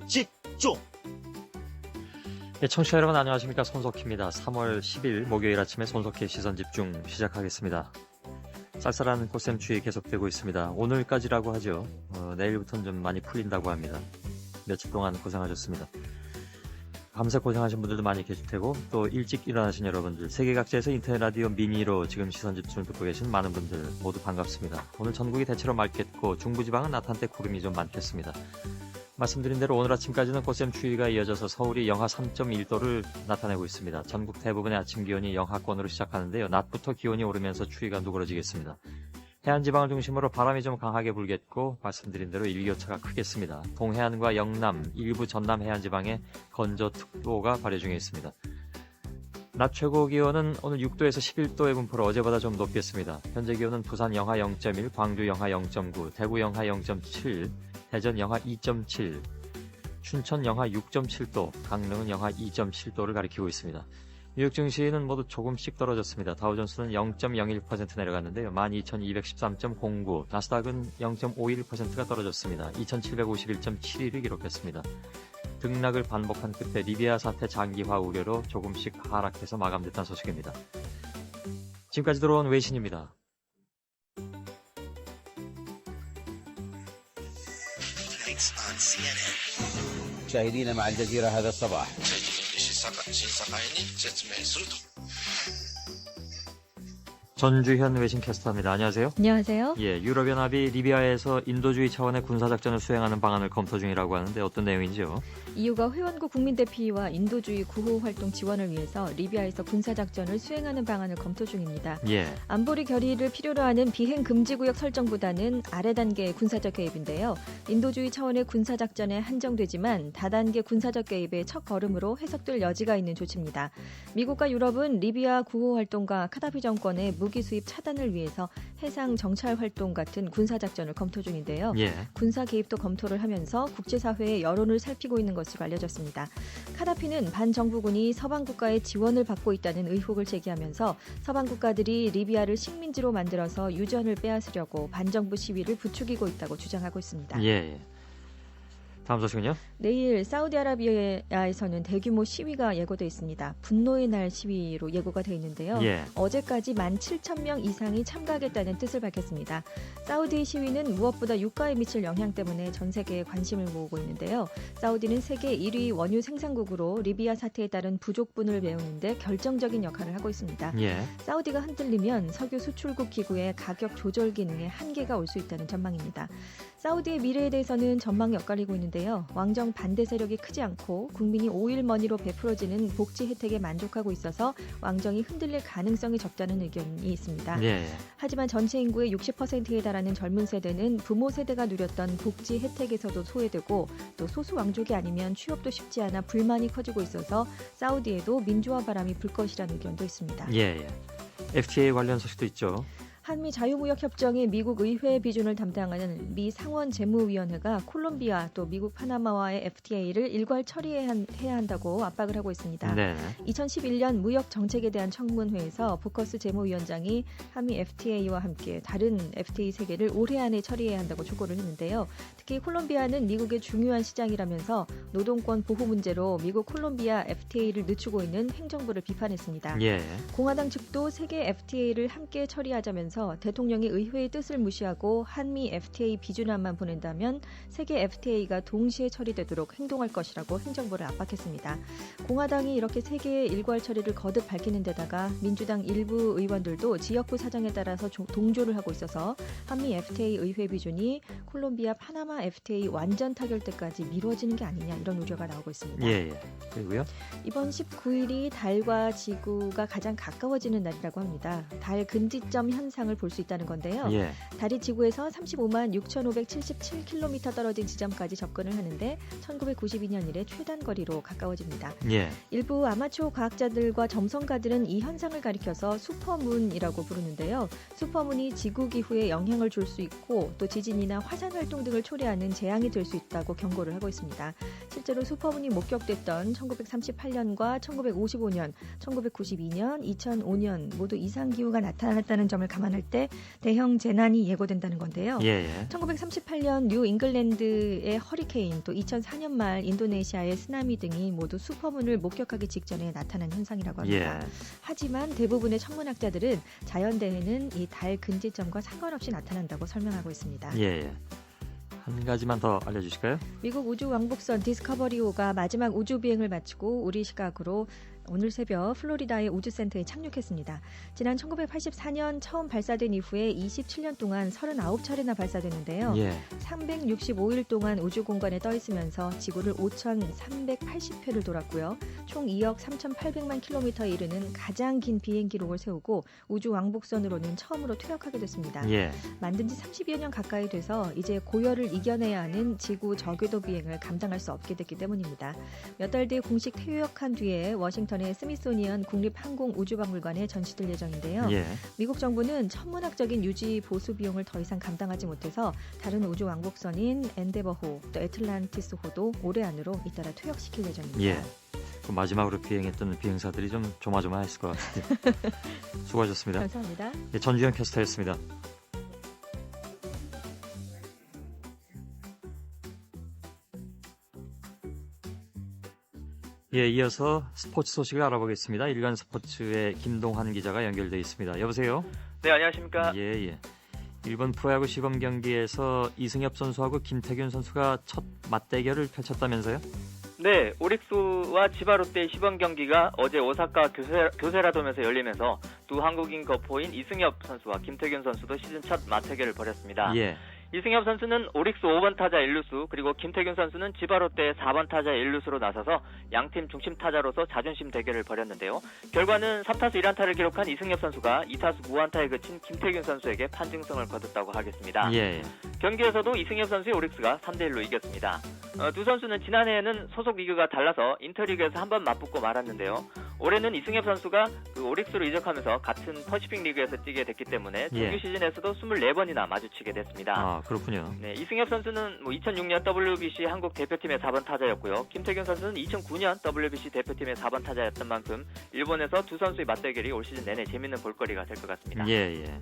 집중. 네, 청취자 여러분 안녕하십니까. 손석희입니다. 3월 10일 목요일 아침에 손석희의 시선집중 시작하겠습니다. 쌀쌀한 꽃샘추위 계속되고 있습니다. 오늘까지라고 하죠. 내일부터는 좀 많이 풀린다고 합니다. 며칠 동안 고생하셨습니다. 밤새 고생하신 분들도 많이 계실 테고 또 일찍 일어나신 여러분들, 세계 각지에서 인터넷 라디오 미니로 지금 시선집중을 듣고 계신 많은 분들 모두 반갑습니다. 오늘 전국이 대체로 맑겠고 중부지방은 낮 한때 구름이 좀 많겠습니다. 말씀드린 대로 오늘 아침까지는 꽃샘추위가 이어져서 서울이 영하 3.1도를 나타내고 있습니다. 전국 대부분의 아침 기온이 영하권으로 시작하는데요. 낮부터 기온이 오르면서 추위가 누그러지겠습니다. 해안지방을 중심으로 바람이 좀 강하게 불겠고 말씀드린 대로 일교차가 크겠습니다. 동해안과 영남, 일부 전남 해안지방에 건조특보가 발효 중에 있습니다. 낮 최고 기온은 오늘 6도에서 11도의 분포로 어제보다 좀 높겠습니다. 현재 기온은 부산 영하 0.1, 광주 영하 0.9, 대구 영하 0.7, 대전 영하 2.7, 춘천 영하 6.7도, 강릉은 영하 2.7도를 가리키고 있습니다. 뉴욕 증시는 모두 조금씩 떨어졌습니다. 다우존스는 0.01% 내려갔는데요. 12,213.09, 나스닥은 0.51%가 떨어졌습니다. 2,751.71을 기록했습니다. 등락을 반복한 끝에 리비아 사태 장기화 우려로 조금씩 하락해서 마감됐다는 소식입니다. 지금까지 들어온 외신입니다. مشاهدينا مع الجزيرة هذا الصباح. 전주현 외신캐스터입니다. 안녕하세요. 안녕하세요. 예, 유럽연합이 리비아에서 인도주의 차원의 군사작전을 수행하는 방안을 검토 중이라고 하는데 어떤 내용인지요? EU가 회원국 국민 대피와 인도주의 구호 활동 지원을 위해서 리비아에서 군사작전을 수행하는 방안을 검토 중입니다. 예, 안보리 결의를 필요로 하는 비행 금지구역 설정보다는 아래 단계의 군사적 개입인데요. 인도주의 차원의 군사작전에 한정되지만 다단계 군사적 개입의 첫 걸음으로 해석될 여지가 있는 조치입니다. 미국과 유럽은 리비아 구호 활동과 카다피 정권의 무기 수입 차단을 위해서 해상 정찰 활동 같은 군사작전을 검토 중인데요. 예. 군사 개입도 검토를 하면서 국제사회의 여론을 살피고 있는 것으로 알려졌습니다. 카다피는 반정부군이 서방 국가의 지원을 받고 있다는 의혹을 제기하면서 서방 국가들이 리비아를 식민지로 만들어서 유전을 빼앗으려고 반정부 시위를 부추기고 있다고 주장하고 있습니다. 예. 다음 소식은요? 내일 사우디아라비아에서는 대규모 시위가 예고돼 있습니다. 분노의 날 시위로 예고가 돼 있는데요. 예. 어제까지 17,000명 이상이 참가하겠다는 뜻을 밝혔습니다. 사우디 시위는 무엇보다 유가에 미칠 영향 때문에 전 세계에 관심을 모으고 있는데요. 사우디는 세계 1위 원유 생산국으로 리비아 사태에 따른 부족분을 메우는데 결정적인 역할을 하고 있습니다. 예. 사우디가 흔들리면 석유 수출국 기구의 가격 조절 기능에 한계가 올 수 있다는 전망입니다. 사우디의 미래에 대해서는 전망이 엇갈리고 있는데요. 왕정 반대 세력이 크지 않고 국민이 오일머니로 베풀어지는 복지 혜택에 만족하고 있어서 왕정이 흔들릴 가능성이 적다는 의견이 있습니다. 예. 하지만 전체 인구의 60%에 달하는 젊은 세대는 부모 세대가 누렸던 복지 혜택에서도 소외되고 또 소수 왕족이 아니면 취업도 쉽지 않아 불만이 커지고 있어서 사우디에도 민주화 바람이 불 것이라는 의견도 있습니다. 예. FTA 관련 소식도 있죠. 한미 자유무역협정의 미국 의회 비준을 담당하는 미 상원재무위원회가 콜롬비아 또 미국 파나마와의 FTA를 일괄 처리해야 한다고 압박을 하고 있습니다. 네. 2011년 무역 정책에 대한 청문회에서 보커스 재무위원장이 한미 FTA와 함께 다른 FTA 3개를 올해 안에 처리해야 한다고 촉구를 했는데요. 특히 콜롬비아는 미국의 중요한 시장이라면서 노동권 보호 문제로 미국 콜롬비아 FTA를 늦추고 있는 행정부를 비판했습니다. 예. 공화당 측도 3개 FTA를 함께 처리하자면서 대통령이 의회의 뜻을 무시하고 한미 FTA 비준안만 보낸다면 3개 FTA가 동시에 처리되도록 행동할 것이라고 행정부를 압박했습니다. 공화당이 이렇게 3개의 일괄 처리를 거듭 밝히는 데다가 민주당 일부 의원들도 지역구 사정에 따라서 동조를 하고 있어서 한미 FTA 의회 비준이 콜롬비아 파나마 FTA 완전 타결 때까지 미뤄지는 게 아니냐 이런 우려가 나오고 있습니다. 예. 그리고요? 이번 19일이 달과 지구가 가장 가까워지는 날이라고 합니다. 달 근지점 현상을 볼 수 있다는 건데요. 예. 달이 지구에서 35만 6,577km 떨어진 지점까지 접근을 하는데 1992년 이래 최단 거리로 가까워집니다. 예. 일부 아마추어 과학자들과 점성가들은 이 현상을 가리켜서 슈퍼문이라고 부르는데요. 슈퍼문이 지구 기후에 영향을 줄 수 있고 또 지진이나 화산 활동 등을 초래하는 재앙이 될 수 있다고 경고를 하고 있습니다. 실제로 슈퍼문이 목격됐던 1938년과 1955년, 1992년, 2005년 모두 이상기후가 나타났다는 점을 감안할 때 대형 재난이 예고된다는 건데요. 예. 1938년 뉴 잉글랜드의 허리케인, 또 2004년 말 인도네시아의 쓰나미 등이 모두 슈퍼문을 목격하기 직전에 나타난 현상이라고 합니다. 예. 하지만 대부분의 천문학자들은 자연재해는 이 달 근지점과 상관없이 나타난다고 설명하고 있습니다. 예. 한 가지만 더 알려주실까요? 미국 우주 왕복선 디스커버리5가 마지막 우주 비행을 마치고 우리 시각으로 오늘 새벽 플로리다의 우주센터에 착륙했습니다. 지난 1984년 처음 발사된 이후에 27년 동안 39차례나 발사됐는데요. 예. 365일 동안 우주 공간에 떠 있으면서 지구를 5,380회를 돌았고요. 총 2억 3,800만 킬로미터에 이르는 가장 긴 비행 기록을 세우고 우주 왕복선으로는 처음으로 퇴역하게 됐습니다. 예. 만든 지 30여 년 가까이 돼서 이제 고열을 이겨내야 하는 지구 저궤도 비행을 감당할 수 없게 됐기 때문입니다. 몇 달 뒤에 공식 퇴역한 뒤에 워싱턴의 스미소니언 국립항공우주박물관에 전시될 예정인데요. 예. 미국 정부는 천문학적인 유지 보수 비용을 더 이상 감당하지 못해서 다른 우주 왕복선인 엔데버호, 또 애틀란티스호도 올해 안으로 잇따라 퇴역시킬 예정입니다. 예. 그 마지막으로 비행했던 비행사들이 좀 조마조마했을 것 같은데. 수고하셨습니다. 감사합니다. 예, 전주현 캐스터였습니다. 예, 이어서 스포츠 소식을 알아보겠습니다. 일간 스포츠의 김동환 기자가 연결돼 있습니다. 여보세요? 네, 안녕하십니까. 예. 일본 프로야구 시범 경기에서 이승엽 선수하고 김태균 선수가 첫 맞대결을 펼쳤다면서요? 네, 오릭스와 지바롯데의 시범 경기가 어제 오사카 교세라돔에서 열리면서 두 한국인 거포인 이승엽 선수와 김태균 선수도 시즌 첫 맞대결을 벌였습니다. 예. 이승엽 선수는 오릭스 5번 타자 1루수, 그리고 김태균 선수는 지바롯데의 4번 타자 1루수로 나서서 양팀 중심 타자로서 자존심 대결을 벌였는데요. 결과는 3타수 1안타를 기록한 이승엽 선수가 2타수 무안타에 그친 김태균 선수에게 판정승을 거뒀다고 하겠습니다. 예. 경기에서도 이승엽 선수의 오릭스가 3대1로 이겼습니다. 두 선수는 지난해에는 소속 리그가 달라서 인터리그에서 한번 맞붙고 말았는데요. 올해는 이승엽 선수가 그 오릭스로 이적하면서 같은 퍼시픽 리그에서 뛰게 됐기 때문에 정규 시즌에서도 24번이나 마주치게 됐습니다. 아, 그렇군요. 네, 이승엽 선수는 2006년 WBC 한국 대표팀의 4번 타자였고요. 김태균 선수는 2009년 WBC 대표팀의 4번 타자였던 만큼 일본에서 두 선수의 맞대결이 올 시즌 내내 재밌는 볼거리가 될 것 같습니다. 예.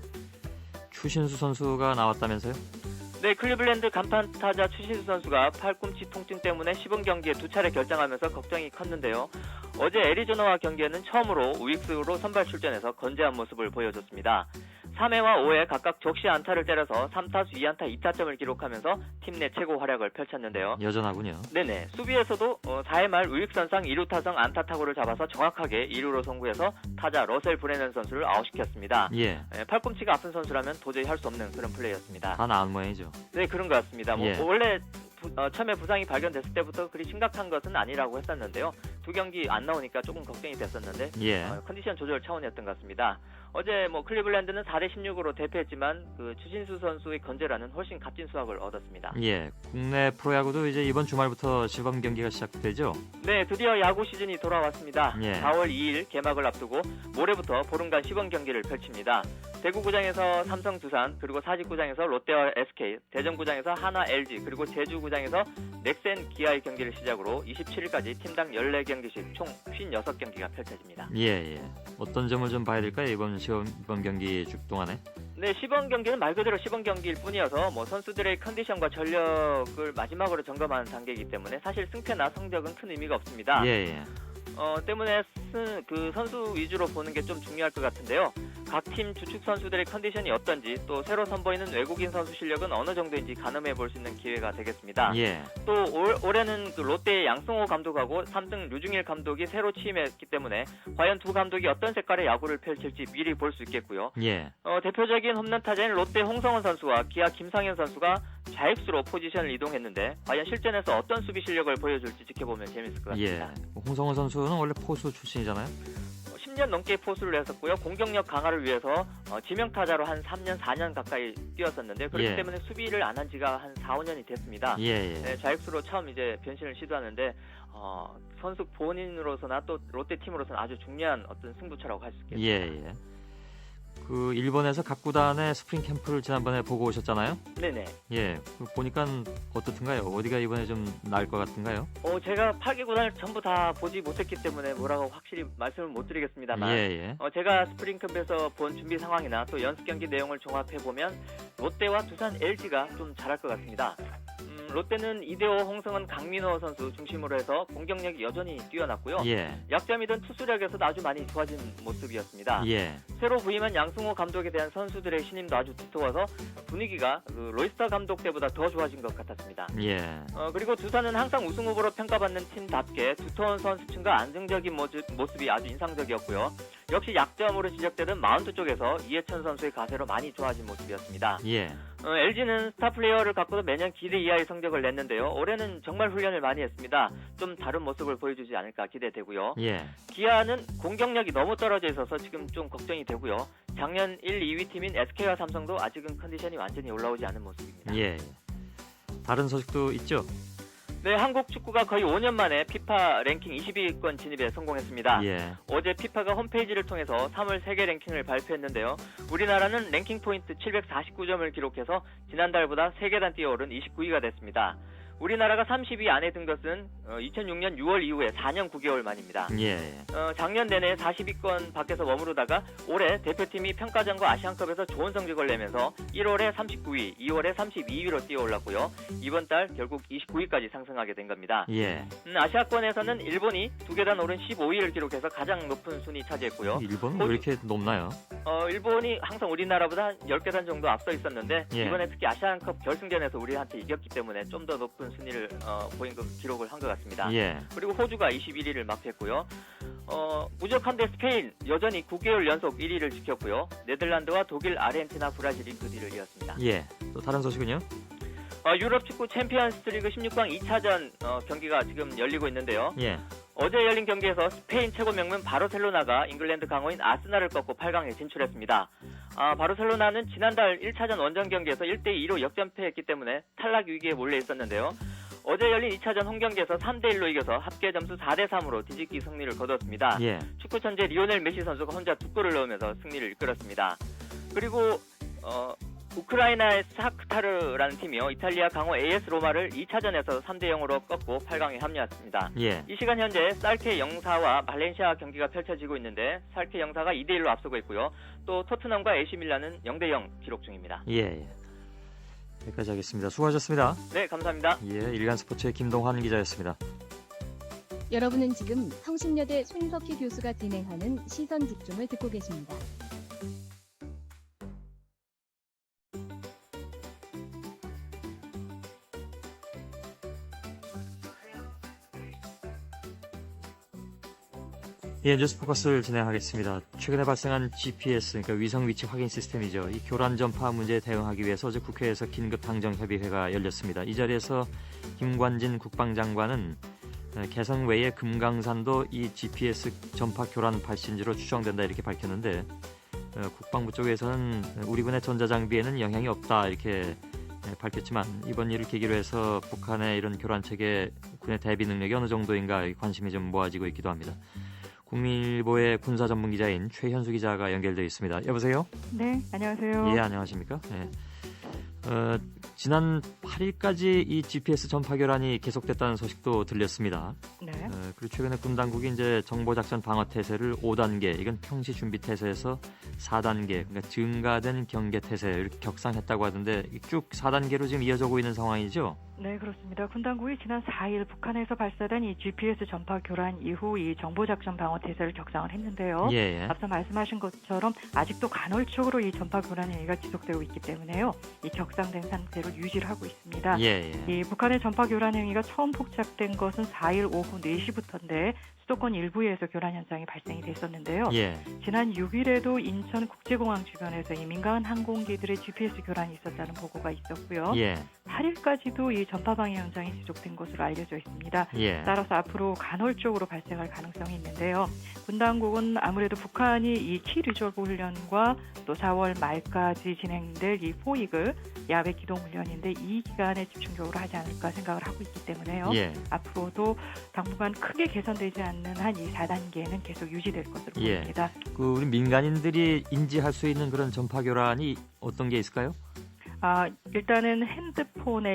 추신수 선수가 나왔다면서요? 네, 클리블랜드 간판 타자 추신수 선수가 팔꿈치 통증 때문에 시범 경기에 2차례 결장하면서 걱정이 컸는데요. 어제 애리조나와 경기에는 처음으로 우익수로 선발 출전해서 건재한 모습을 보여줬습니다. 3회와 5회 각각 적시 안타를 때려서 3타수 2안타 2타점을 기록하면서 팀 내 최고 활약을 펼쳤는데요. 여전하군요. 네네. 수비에서도 4회 말 우익선상 2루 타성 안타 타구를 잡아서 정확하게 2루로 송구해서 타자 러셀 브레넌 선수를 아웃시켰습니다. 예. 팔꿈치가 아픈 선수라면 도저히 할 수 없는 그런 플레이였습니다. 다 나은 모양이죠. 네, 그런 것 같습니다. 예. 원래 처음에 부상이 발견됐을 때부터 그리 심각한 것은 아니라고 했었는데요. 두 경기 안 나오니까 조금 걱정이 됐었는데 예. 컨디션 조절 차원이었던 것 같습니다. 어제 클리블랜드는 4대16으로 대패했지만 그 추신수 선수의 건재라는 훨씬 값진 수확을 얻었습니다. 예. 국내 프로야구도 이제 이번 주말부터 시범 경기가 시작되죠? 네, 드디어 야구 시즌이 돌아왔습니다. 예. 4월 2일 개막을 앞두고 모레부터 보름간 시범 경기를 펼칩니다. 대구구장에서 삼성 두산, 그리고 사직구장에서 롯데와 SK, 대전구장에서 하나 LG, 그리고 제주구장에서 넥센 기아의 경기를 시작으로 27일까지 팀당 14경기씩 총 56경기가 펼쳐집니다. 예. 어떤 점을 좀 봐야 될까요? 이번 시범 경기 동안에? 네, 시범 경기는 말 그대로 시범 경기일 뿐이어서 선수들의 컨디션과 전력을 마지막으로 점검하는 단계이기 때문에 사실 승패나 성적은 큰 의미가 없습니다. 예. 때문에 그 선수 위주로 보는 게 좀 중요할 것 같은데요. 각 팀 주축 선수들의 컨디션이 어떤지, 또 새로 선보이는 외국인 선수 실력은 어느 정도인지 가늠해 볼 수 있는 기회가 되겠습니다. 예. 또 올해는 그 롯데의 양승호 감독하고 삼성 류중일 감독이 새로 취임했기 때문에 과연 두 감독이 어떤 색깔의 야구를 펼칠지 미리 볼 수 있겠고요. 예. 대표적인 홈런 타자인 롯데 홍성원 선수와 기아 김상현 선수가 좌익수로 포지션을 이동했는데 과연 실전에서 어떤 수비 실력을 보여줄지 지켜보면 재밌을 것 같습니다. 예. 홍성원 선수는 원래 포수 출신이잖아요. 10년 넘게 포수를 했었고요. 공격력 강화를 위해서 지명타자로 한 3년, 4년 가까이 뛰었었는데 그렇기 예. 때문에 수비를 안 한 지가 한 4, 5년이 됐습니다. 예. 네, 좌익수로 처음 이제 변신을 시도하는데 선수 본인으로서나 또 롯데 팀으로서는 아주 중요한 어떤 승부처라고 할 수 있겠습니다. 예. 그 일본에서 각 구단의 스프링 캠프를 지난번에 보고 오셨잖아요. 네네. 예, 보니까 어떻든가요? 어디가 이번에 좀 나을 것 같은가요? 제가 8개 구단을 전부 다 보지 못했기 때문에 뭐라고 확실히 말씀을 못 드리겠습니다만 예. 제가 스프링컵에서 본 준비 상황이나 또 연습 경기 내용을 종합해보면 롯데와 두산 LG가 좀 잘할 것 같습니다. 롯데는 이대호, 홍성은, 강민호 선수 중심으로 해서 공격력이 여전히 뛰어났고요. 예. 약점이던 투수력에서도 아주 많이 좋아진 모습이었습니다. 예. 새로 부임한 양승호 감독에 대한 선수들의 신임도 아주 두터워서 분위기가 로이스터 감독 때보다 더 좋아진 것 같았습니다. 예. 그리고 두산은 항상 우승 후보로 평가받는 팀답게 두터운 선수층과 안정적인 모습이 아주 인상적이었고요. 역시 약점으로 지적되던 마운드 쪽에서 이해찬 선수의 가세로 많이 좋아진 모습이었습니다. 예. LG는 스타 플레이어를 갖고도 매년 기대 이하의 성적을 냈는데요. 올해는 정말 훈련을 많이 했습니다. 좀 다른 모습을 보여주지 않을까 기대되고요. 예. 기아는 공격력이 너무 떨어져 있어서 지금 좀 걱정이 되고요. 작년 1, 2위 팀인 SK와 삼성도 아직은 컨디션이 완전히 올라오지 않은 모습입니다. 예. 다른 소식도 있죠? 네, 한국 축구가 거의 5년 만에 피파 랭킹 20위권 진입에 성공했습니다. 예. 어제 피파가 홈페이지를 통해서 3월 세계 랭킹을 발표했는데요. 우리나라는 랭킹 포인트 749점을 기록해서 지난달보다 3계단 뛰어오른 29위가 됐습니다. 우리나라가 30위 안에 든 것은 2006년 6월 이후에 4년 9개월 만입니다. 예. 작년 내내 40위권 밖에서 머무르다가 올해 대표팀이 평가전과 아시안컵에서 좋은 성적을 내면서 1월에 39위, 2월에 32위로 뛰어올랐고요. 이번 달 결국 29위까지 상승하게 된 겁니다. 예. 아시아권에서는 일본이 2계단 오른 15위를 기록해서 가장 높은 순위 차지했고요. 일본은 왜 이렇게 높나요? 일본이 항상 우리나라보다 10계단 정도 앞서 있었는데 예. 이번에 특히 아시안컵 결승전에서 우리한테 이겼기 때문에 좀 더 높은 순위를 기록을 한 것 같습니다. 예. 그리고 호주가 21위를 마크했고요. 무적한데 스페인 여전히 9개월 연속 1위를 지켰고요. 네덜란드와 독일, 아르헨티나, 브라질이 그 뒤를 이었습니다. 예. 또 다른 소식은요? 유럽 축구 챔피언스리그 16강 2차전 경기가 지금 열리고 있는데요. 예. 어제 열린 경기에서 스페인 최고 명문 바르셀로나가 잉글랜드 강호인 아스날을 꺾고 8강에 진출했습니다. 바르셀로나는 지난달 1차전 원정 경기에서 1대2로 역전패했기 때문에 탈락 위기에 몰려 있었는데요. 어제 열린 2차전 홈경기에서 3대1로 이겨서 합계 점수 4대3으로 뒤집기 승리를 거뒀습니다. 예. 축구 천재 리오넬 메시 선수가 혼자 2골을 넣으면서 승리를 이끌었습니다. 그리고 우크라이나의 사크타르라는 팀이요. 이탈리아 강호 AS 로마를 2차전에서 3대0으로 꺾고 8강에 합류했습니다. 예. 이 시간 현재 살케 영사와 발렌시아 경기가 펼쳐지고 있는데 살케 영사가 2대1로 앞서고 있고요. 또 토트넘과 AC 밀란은 0대0 기록 중입니다. 예. 여기까지 하겠습니다. 수고하셨습니다. 네, 감사합니다. 예, 일간스포츠의 김동환 기자였습니다. 여러분은 지금 성신여대 손석희 교수가 진행하는 시선 집중을 듣고 계십니다. 예, 뉴스 포커스를 진행하겠습니다. 최근에 발생한 GPS, 그러니까 위성 위치 확인 시스템이죠. 이 교란 전파 문제에 대응하기 위해서 어제 국회에서 긴급 당정협의회가 열렸습니다. 이 자리에서 김관진 국방장관은 개성 외의 금강산도 이 GPS 전파 교란 발신지로 추정된다 이렇게 밝혔는데 국방부 쪽에서는 우리 군의 전자장비에는 영향이 없다 이렇게 밝혔지만 이번 일을 계기로 해서 북한의 이런 교란 체계 군의 대비 능력이 어느 정도인가 관심이 좀 모아지고 있기도 합니다. 국민일보의 군사 전문 기자인 최현수 기자가 연결되어 있습니다. 여보세요? 네, 안녕하세요. 예, 안녕하십니까? 예. 지난 8일까지 이 GPS 전파 교란이 계속됐다는 소식도 들렸습니다. 네. 그리고 최근에 군 당국이 이제 정보작전 방어 태세를 5단계, 이건 평시 준비 태세에서 4단계, 그러니까 증가된 경계 태세 이렇게 격상했다고 하던데 쭉 4단계로 지금 이어지고 있는 상황이죠? 네, 그렇습니다. 군 당국이 지난 4일 북한에서 발사된 이 GPS 전파 교란 이후 이 정보작전 방어 태세를 격상을 했는데요. 예. 앞서 말씀하신 것처럼 아직도 간헐적으로 이 전파 교란 행위가 지속되고 있기 때문에요. 이 격상된 상태로 유지를 하고 있습니다. 예. 이 북한의 전파 교란 행위가 처음 포착된 것은 4일 오후 4시부터인데 수도권 일부에서 교란 현상이 발생이 됐었는데요. 예. 지난 6일에도 인천국제공항 주변에서 이 민간 항공기들의 GPS 교란이 있었다는 보고가 있었고요. 예. 8일까지도 이 전파 방해 현상이 지속된 것으로 알려져 있습니다. 예. 따라서 앞으로 간헐적으로 발생할 가능성이 있는데요. 군 당국은 아무래도 북한이 이 키 리졸브 훈련과 또 4월 말까지 진행될 이 포이그 야외 기동 훈련인데 이 기간에 집중적으로 하지 않을까 생각을 하고 있기 때문에요. 예. 앞으로도 당분간 크게 개선되지 않는 않는 한 이 4단계는 계속 유지될 것으로 예. 보입니다. 우리 민간인들이 인지할 수 있는 그런 전파 교란이 어떤 게 있을까요? 일단은 핸드폰에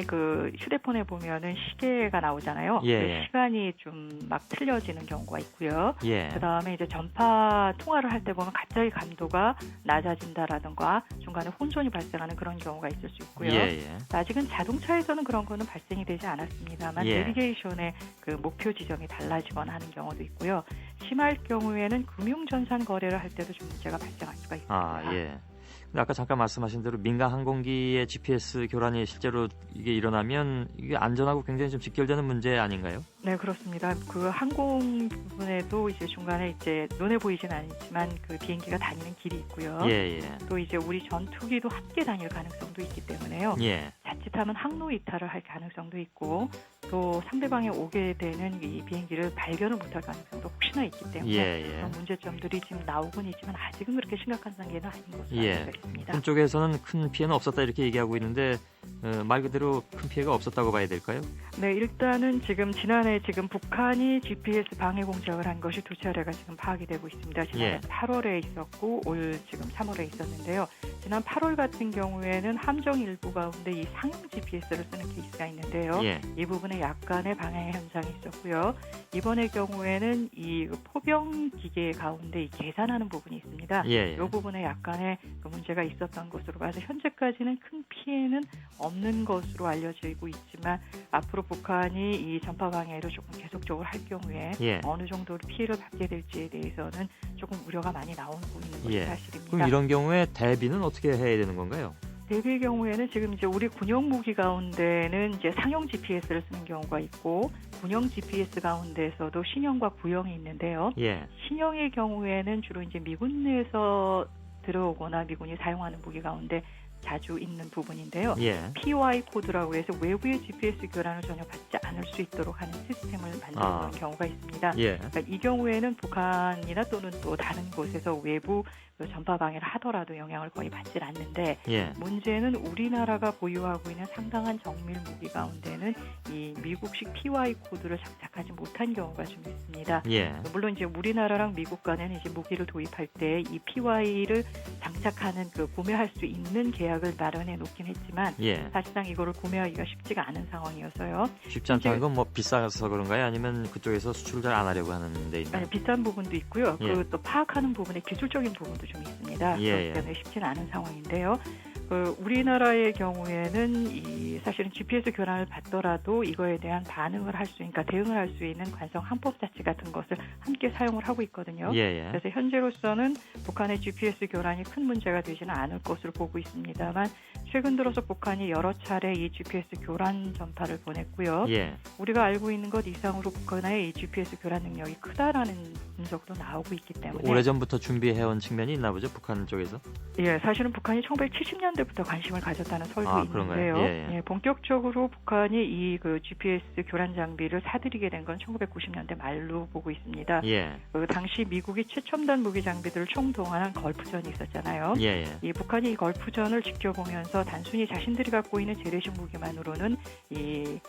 휴대폰에 보면은 시계가 나오잖아요. 예. 그 시간이 좀 막 틀려지는 경우가 있고요. 예. 그다음에 이제 전파 통화를 할 때 보면 갑자기 감도가 낮아진다라든가 중간에 혼선이 발생하는 그런 경우가 있을 수 있고요. 예. 아직은 자동차에서는 그런 거는 발생이 되지 않았습니다만 예. 내비게이션의 그 목표 지점이 달라지거나 하는 경우도 있고요. 심할 경우에는 금융전산 거래를 할 때도 좀 문제가 발생할 수가 있습니다. 예. 근데 아까 잠깐 말씀하신 대로 민간 항공기의 GPS 교란이 실제로 이게 일어나면 이게 안전하고 굉장히 좀 직결되는 문제 아닌가요? 네, 그렇습니다. 그 항공 부분에도 이제 중간에 이제 눈에 보이진 않지만 그 비행기가 다니는 길이 있고요. 예. 또 이제 우리 전투기도 함께 다닐 가능성도 있기 때문에요. 예. 자칫하면 항로 이탈을 할 가능성도 있고 또 상대방이 오게 되는 이 비행기를 발견을 못할 가능성도 혹시나 있기 때문에 예. 그런 문제점들이 지금 나오곤 있지만 아직은 그렇게 심각한 단계는 아닌 것으로 예. 알고 있습니다. 한쪽에서는 큰 피해는 없었다 이렇게 얘기하고 있는데 말 그대로 큰 피해가 없었다고 봐야 될까요? 네, 일단은 지난해 북한이 GPS 방해 공작을 한 것이 두 차례가 지금 파악이 되고 있습니다. 지난해 예. 8월에 있었고 올 지금 3월에 있었는데요. 지난 8월 같은 경우에는 함정 일부 가운데 이 상용 GPS를 쓰는 케이스가 있는데요. 예. 이 부분에 약간의 방해 현상이 있었고요. 이번의 경우에는 이 포병 기계 가운데 이 계산하는 부분이 있습니다. 예. 이 부분에 약간의 그 문제가 있었던 것으로 봐서 현재까지는 큰 피해는 없는 것으로 알려지고 있지만 앞으로 북한이 이 전파 방해를 조금 계속적으로 할 경우에 예. 어느 정도로 피해를 받게 될지에 대해서는 조금 우려가 많이 나오고 있는 것이 예. 사실입니다. 그럼 이런 경우에 대비는 어떻게 해야 되는 건가요? 대비의 경우에는 지금 이제 우리 군용 무기 가운데는 이제 상용 GPS를 쓰는 경우가 있고 군용 GPS 가운데에서도 신형과 구형이 있는데요. 예. 신형의 경우에는 주로 이제 미군 내에서 들어오거나 미군이 사용하는 무기 가운데 자주 있는 부분인데요. 예. PY 코드라고 해서 외부의 GPS 교란을 전혀 받지 않을 수 있도록 하는 시스템을 만드는 경우가 있습니다. 예. 그러니까 이 경우에는 북한이나 또는 또 다른 곳에서 외부 전파 방해를 하더라도 영향을 거의 받질 않는데 예. 문제는 우리나라가 보유하고 있는 상당한 정밀 무기 가운데는 이 미국식 PY 코드를 장착하지 못한 경우가 좀 있습니다. 예. 물론 이제 우리나라랑 미국 간에는 이제 무기를 도입할 때 이 PY를 장착하는 그 구매할 수 있는 계약을 마련해 놓긴 했지만 예. 사실상 이거를 구매하기가 쉽지가 않은 상황이어서요. 쉽지 않다는 건 뭐 비싸서 그런가요? 아니면 그쪽에서 수출을 잘 안 하려고 하는 데 있나요? 아니, 비싼 부분도 있고요. 예. 그 또 파악하는 부분에 기술적인 부분도 좀 있습니다. 예, 그렇기 때문에 쉽지는 않은 상황인데요. 우리나라의 경우에는 사실은 GPS 교란을 받더라도 이거에 대한 반응을 할 수, 그러니까 대응을 할 수 있는 관성 항법 자치 같은 것을 함께 사용을 하고 있거든요. 예. 그래서 현재로서는 북한의 GPS 교란이 큰 문제가 되지는 않을 것으로 보고 있습니다만 최근 들어서 북한이 여러 차례 이 GPS 교란 전파를 보냈고요. 예. 우리가 알고 있는 것 이상으로 북한의 이 GPS 교란 능력이 크다라는 분석도 나오고 있기 때문에 오래전부터 준비해온 측면이 있나 보죠, 북한 쪽에서? 예, 사실은 북한이 1970년대부터 관심을 가졌다는 설도 있는데요. 그런가요? 예. 본격적으로 북한이 이 GPS 교란 장비를 사들이게 된 건 1990년대 말로 보고 있습니다. 예. 그 당시 미국이 최첨단 무기 장비들을 총동원한 걸프전이 있었잖아요. 예. 이 북한이 이 걸프전을 지켜보면서 단순히 자신들이 갖고 있는 재래식 무기만으로는 이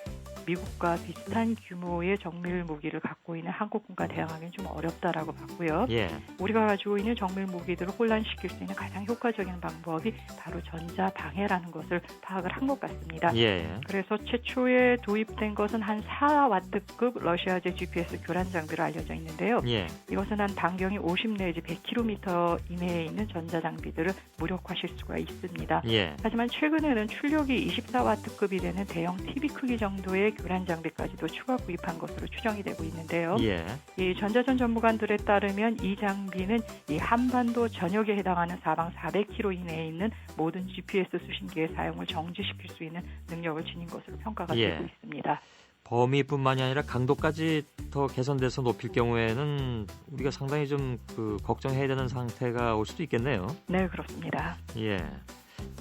미국과 비슷한 규모의 정밀 무기를 갖고 있는 한국군과 대항하기는 좀 어렵다라고 봤고요. 예. 우리가 가지고 있는 정밀 무기들을 혼란시킬 수 있는 가장 효과적인 방법이 바로 전자방해라는 것을 파악을 한 것 같습니다. 예. 그래서 최초에 도입된 것은 한 4와트급 러시아제 GPS 교란 장비로 알려져 있는데요. 예. 이것은 한 반경이 50 내지 100km 이내에 있는 전자장비들을 무력화실 수가 있습니다. 예. 하지만 최근에는 출력이 24와트급이 되는 대형 TV 크기 정도의 교란 장비까지도 추가 구입한 것으로 추정이 되고 있는데요. 예. 이 전자전 전문가들에 따르면 이 장비는 이 한반도 전역에 해당하는 사방 400km 이내에 있는 모든 GPS 수신기의 사용을 정지시킬 수 있는 능력을 지닌 것으로 평가가 예. 되고 있습니다. 범위뿐만이 아니라 강도까지 더 개선돼서 높일 경우에는 우리가 상당히 좀 걱정해야 되는 상태가 올 수도 있겠네요. 네, 그렇습니다. 예.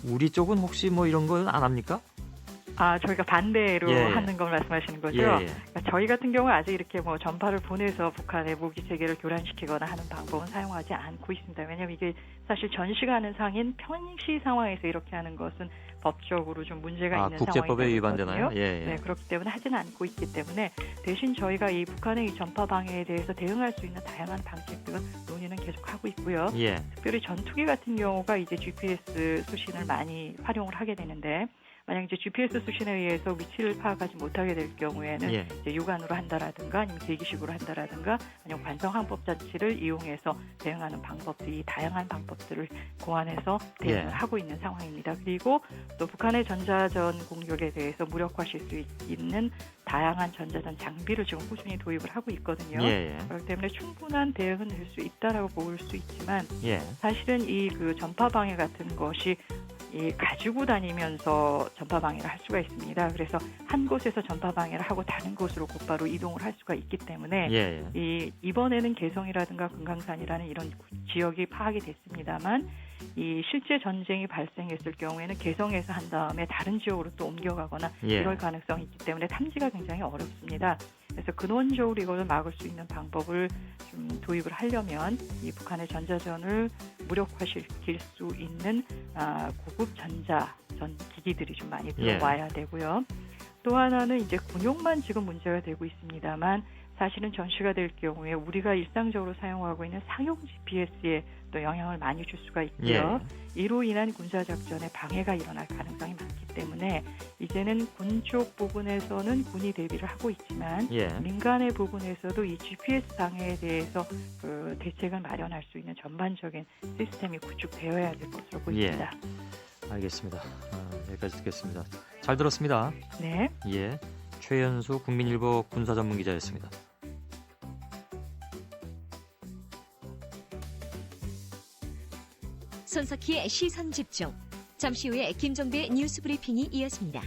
우리 쪽은 혹시 뭐 이런 건 안 합니까? 저희가 반대로 예. 하는 걸 말씀하시는 거죠? 예. 그러니까 저희 같은 경우 아직 이렇게 뭐 전파를 보내서 북한의 무기 체계를 교란시키거나 하는 방법은 사용하지 않고 있습니다. 왜냐하면 이게 사실 전시가 하는 상인 평시 상황에서 이렇게 하는 것은 법적으로 좀 문제가 있는 국제법에 상황이 위반되나요? 되거든요. 예, 예. 네, 그렇기 때문에 하지는 않고 있기 때문에 대신 저희가 이 북한의 이 전파 방해에 대해서 대응할 수 있는 다양한 방책들은 논의는 계속하고 있고요. 예. 특별히 전투기 같은 경우가 이제 GPS 수신을 많이 활용을 하게 되는데 만약 이제 GPS 수신에 의해서 위치를 파악하지 못하게 될 경우에는 예. 이제 육안으로 한다라든가 아니면 대기식으로 한다라든가 아니면 관성 항법 장치를 이용해서 대응하는 방법들이 다양한 방법들을 고안해서 대응을 예. 하고 있는 상황입니다. 그리고 또 북한의 전자전 공격에 대해서 무력화실 수 있는 다양한 전자전 장비를 지금 꾸준히 도입을 하고 있거든요. 예. 예. 그렇기 때문에 충분한 대응은 될 수 있다라고 볼 수 있지만 예. 사실은 이 그 전파 방해 같은 것이 이 가지고 다니면서 전파 방해를 할 수가 있습니다. 그래서 한 곳에서 전파 방해를 하고 다른 곳으로 곧바로 이동을 할 수가 있기 때문에 예. 이번에는 개성이라든가 금강산이라는 이런 지역이 파악이 됐습니다만 이 실제 전쟁이 발생했을 경우에는 개성에서 한 다음에 다른 지역으로 또 옮겨가거나 예. 이럴 가능성이 있기 때문에 탐지가 굉장히 어렵습니다. 그래서 근원적으로 이걸 막을 수 있는 방법을 좀 도입을 하려면 이 북한의 전자전을 무력화시킬 수 있는 고급 전자전 기기들이 좀 많이 들어와야 되고요. 또 하나는 이제 군용만 지금 문제가 되고 있습니다만 사실은 전시가 될 경우에 우리가 일상적으로 사용하고 있는 상용 GPS에 또 영향을 많이 줄 수가 있고요. 이로 인한 군사작전에 방해가 일어날 가능성이 많기 때문에 이제는 군 쪽 부분에서는 군이 대비를 하고 있지만 예. 민간의 부분에서도 이 GPS 방해에 대해서 그 대책을 마련할 수 있는 전반적인 시스템이 구축되어야 될 것으로 보입니다. 알겠습니다. 여기까지 듣겠습니다. 잘 들었습니다. 네. 예. 최연수 국민일보 군사전문기자였습니다. 손석희의 시선 집중. 잠시 후에 김종배의 뉴스 브리핑이 이어집니다.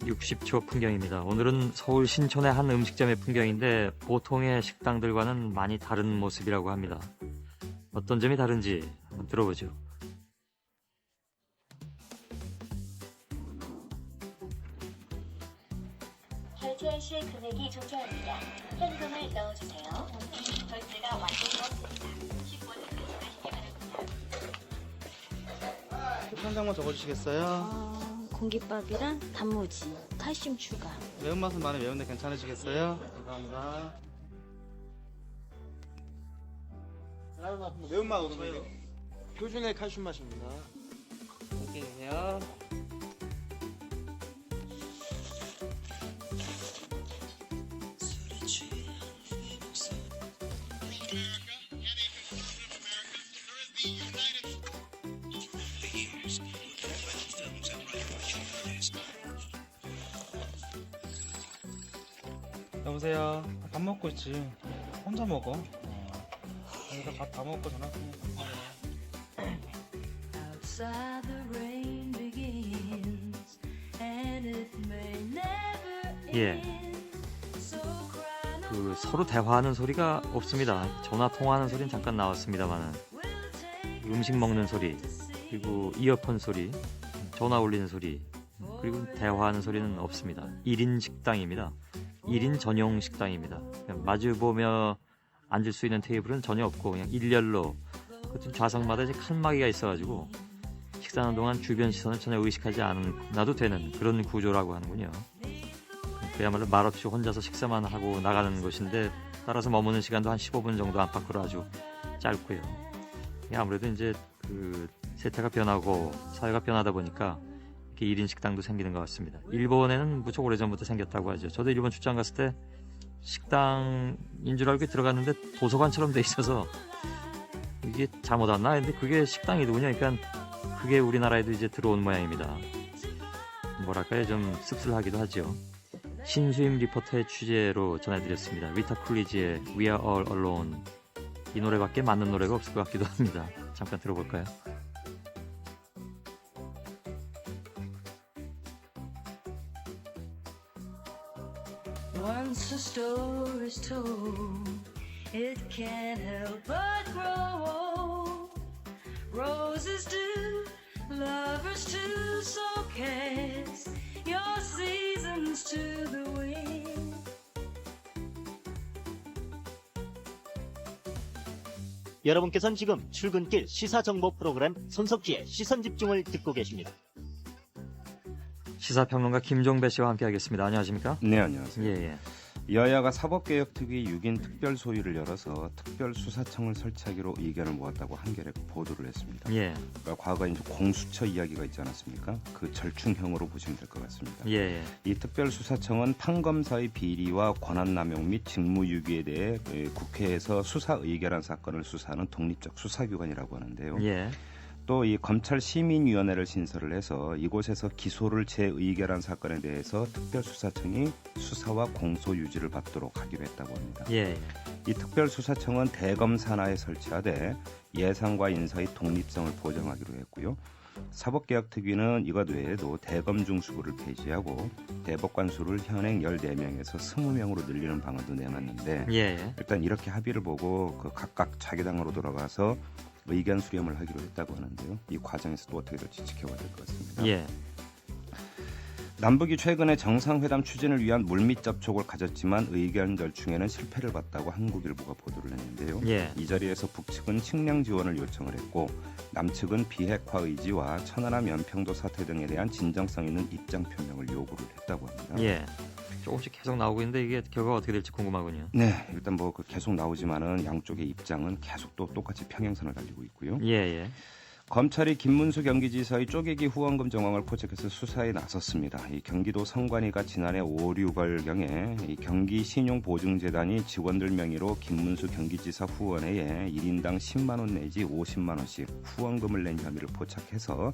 (60초) 풍경입니다. 오늘은 서울 신촌의 한 음식점의 풍경인데 보통의 식당들과는 많이 다른 모습이라고 합니다. 어떤 점이 다른지 한번 들어보죠. 결제하실 금액이 존재합니다. 현금을 넣어주세요. 결제가 완료되었습니다. 10분을 결제하시기 바랍니다. 한 장만 적어주시겠어요? 공깃밥이랑 단무지, 칼슘 추가. 매운맛은 많이 매운데 괜찮으시겠어요? 감사합니다. 매운맛 오르면 표준의 칼슘 맛입니다. 이렇게 해요. 여보세요. 밥 먹고 있지. 혼자 먹어. 여기서 밥 다 먹고 전화 끊어. 예. 서로 대화하는 소리가 없습니다. 전화 통화하는 소리는 잠깐 나왔습니다만 음식 먹는 소리, 그리고 이어폰 소리, 전화 울리는 소리, 그리고 대화하는 소리는 없습니다. 1인 식당입니다. 1인 전용 식당입니다. 그냥 마주보며 앉을 수 있는 테이블은 전혀 없고 그냥 일렬로 좌석마다 이제 칸막이가 있어가지고 식사하는 동안 주변 시선을 전혀 의식하지 않아도 되는 그런 구조라고 하는군요. 그야말로 말없이 혼자서 식사만 하고 나가는 것인데 따라서 머무는 시간도 한 15분 정도 안팎으로 아주 짧고요. 아무래도 이제 그 세태가 변하고 사회가 변하다 보니까 이렇게 1인 식당도 생기는 것 같습니다. 일본에는 무척 오래전부터 생겼다고 하죠. 저도 일본 출장 갔을 때 식당인 줄 알고 들어갔는데 도서관처럼 돼 있어서 이게 잘못 왔나 했는데 그게 식당이더군요. 그러니까 그게 우리나라에도 이제 들어온 모양입니다. 뭐랄까요, 좀 씁쓸하기도 하죠. 신수임 리포터의 취재로 전해드렸습니다. 리타 쿨리지의 We Are All Alone. 이 노래밖에 맞는 노래가 없을 것 같기도 합니다. 잠깐 들어볼까요? Once a story's told, it can't help but grow. Roses do, lovers too, so cast your seasons to the wind. 여러분께서는 지금 출근길 시사정보 프로그램 손석희의 시선집중을 듣고 계십니다. 시사평론가 김종배 씨와 함께하겠습니다. 안녕하십니까? 네, 안녕하세요. 예. 여야가 사법개혁특위 6인 특별소위를 열어서 특별수사청을 설치하기로 의견을 모았다고 한겨레 보도를 했습니다. 예. 그러니까 과거에 이제 공수처 이야기가 있지 않았습니까? 그 절충형으로 보시면 될 것 같습니다. 예. 이 특별수사청은 판검사의 비리와 권한남용 및 직무유기에 대해 국회에서 수사 의결한 사건을 수사하는 독립적 수사기관이라고 하는데요. 예. 또 이 검찰시민위원회를 신설을 해서 이곳에서 기소를 재의결한 사건에 대해서 특별수사청이 수사와 공소 유지를 받도록 하기로 했다고 합니다. 예. 이 특별수사청은 대검 산하에 설치하되 예산과 인사의 독립성을 보장하기로 했고요. 사법개혁특위는 이것 외에도 대검 중수부를 폐지하고 대법관 수를 현행 14명에서 20명으로 늘리는 방안도 내놨는데 예. 일단 이렇게 합의를 보고 그 각각 자기 당으로 돌아가서 의견 수렴을 하기로 했다고 하는데요. 이 과정에서 또 어떻게 될지 지켜봐야 될 것 같습니다. 예. 남북이 최근에 정상회담 추진을 위한 물밑 접촉을 가졌지만 의견 절충에는 실패를 봤다고 한국일보가 보도를 했는데요. 예. 이 자리에서 북측은 식량 지원을 요청을 했고 남측은 비핵화 의지와 천안함 연평도 사태 등에 대한 진정성 있는 입장 표명을 요구를 했다고 합니다. 예. 조금씩 계속 나오고 있는데 이게 결과가 어떻게 될지 궁금하군요. 네, 일단 뭐 계속 나오지만은 양쪽의 입장은 계속 또 똑같이 평행선을 달리고 있고요. 예. 검찰이 김문수 경기지사의 쪼개기 후원금 정황을 포착해서 수사에 나섰습니다. 이 경기도 성관위가 지난해 5, 6월경에 이 경기신용보증재단이 직원들 명의로 김문수 경기지사 후원회에 1인당 10만 원 내지 50만 원씩 후원금을 낸 혐의를 포착해서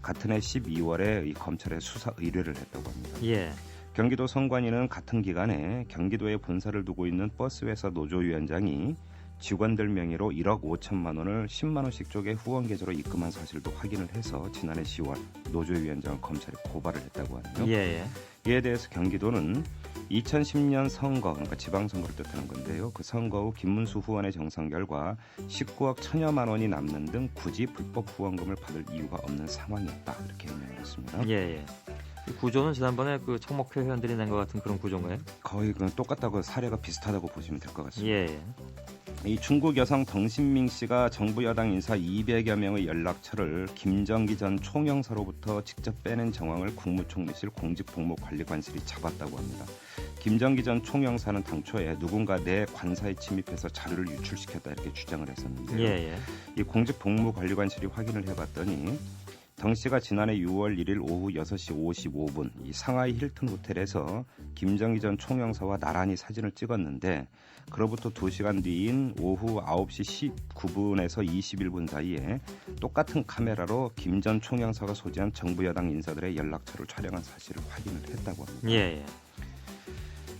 같은 해 12월에 이 검찰에 수사 의뢰를 했다고 합니다. 예. 경기도 성관위는 같은 기간에 경기도에 본사를 두고 있는 버스회사 노조위원장이 직원들 명의로 1억 5천만 원을 10만 원씩 쪼개 후원 계좌로 입금한 사실도 확인을 해서 지난해 10월 노조위원장을 검찰에 고발을 했다고 하네요. 예. 이에 대해서 경기도는 2010년 선거, 그러니까 지방선거를 뜻하는 건데요. 그 선거 후 김문수 후원의 정상 결과 19억 1천여만 원이 남는 등 굳이 불법 후원금을 받을 이유가 없는 상황이었다. 이렇게 해명을 했습니다. 예. 이 구조는 지난번에 그 청목회 회원들이 낸 것 같은 그런 구조인가요? 거의 그 똑같다고 사례가 비슷하다고 보시면 될 것 같습니다. 예. 이 중국 여성 덩신밍 씨가 정부 여당 인사 200여 명의 연락처를 김정기 전 총영사로부터 직접 빼낸 정황을 국무총리실 공직복무관리관실이 잡았다고 합니다. 김정기 전 총영사는 당초에 누군가 내 관사에 침입해서 자료를 유출시켰다 이렇게 주장을 했었는데요. 예. 이 공직복무관리관실이 확인을 해봤더니 덩 씨가 지난해 6월 1일 오후 6시 55분 이 상하이 힐튼 호텔에서 김정기 전 총영사와 나란히 사진을 찍었는데 그로부터 2시간 뒤인 오후 9시 19분에서 21분 사이에 똑같은 카메라로 김 전 총영사가 소지한 정부 여당 인사들의 연락처를 촬영한 사실을 확인을 했다고 합니다. 예.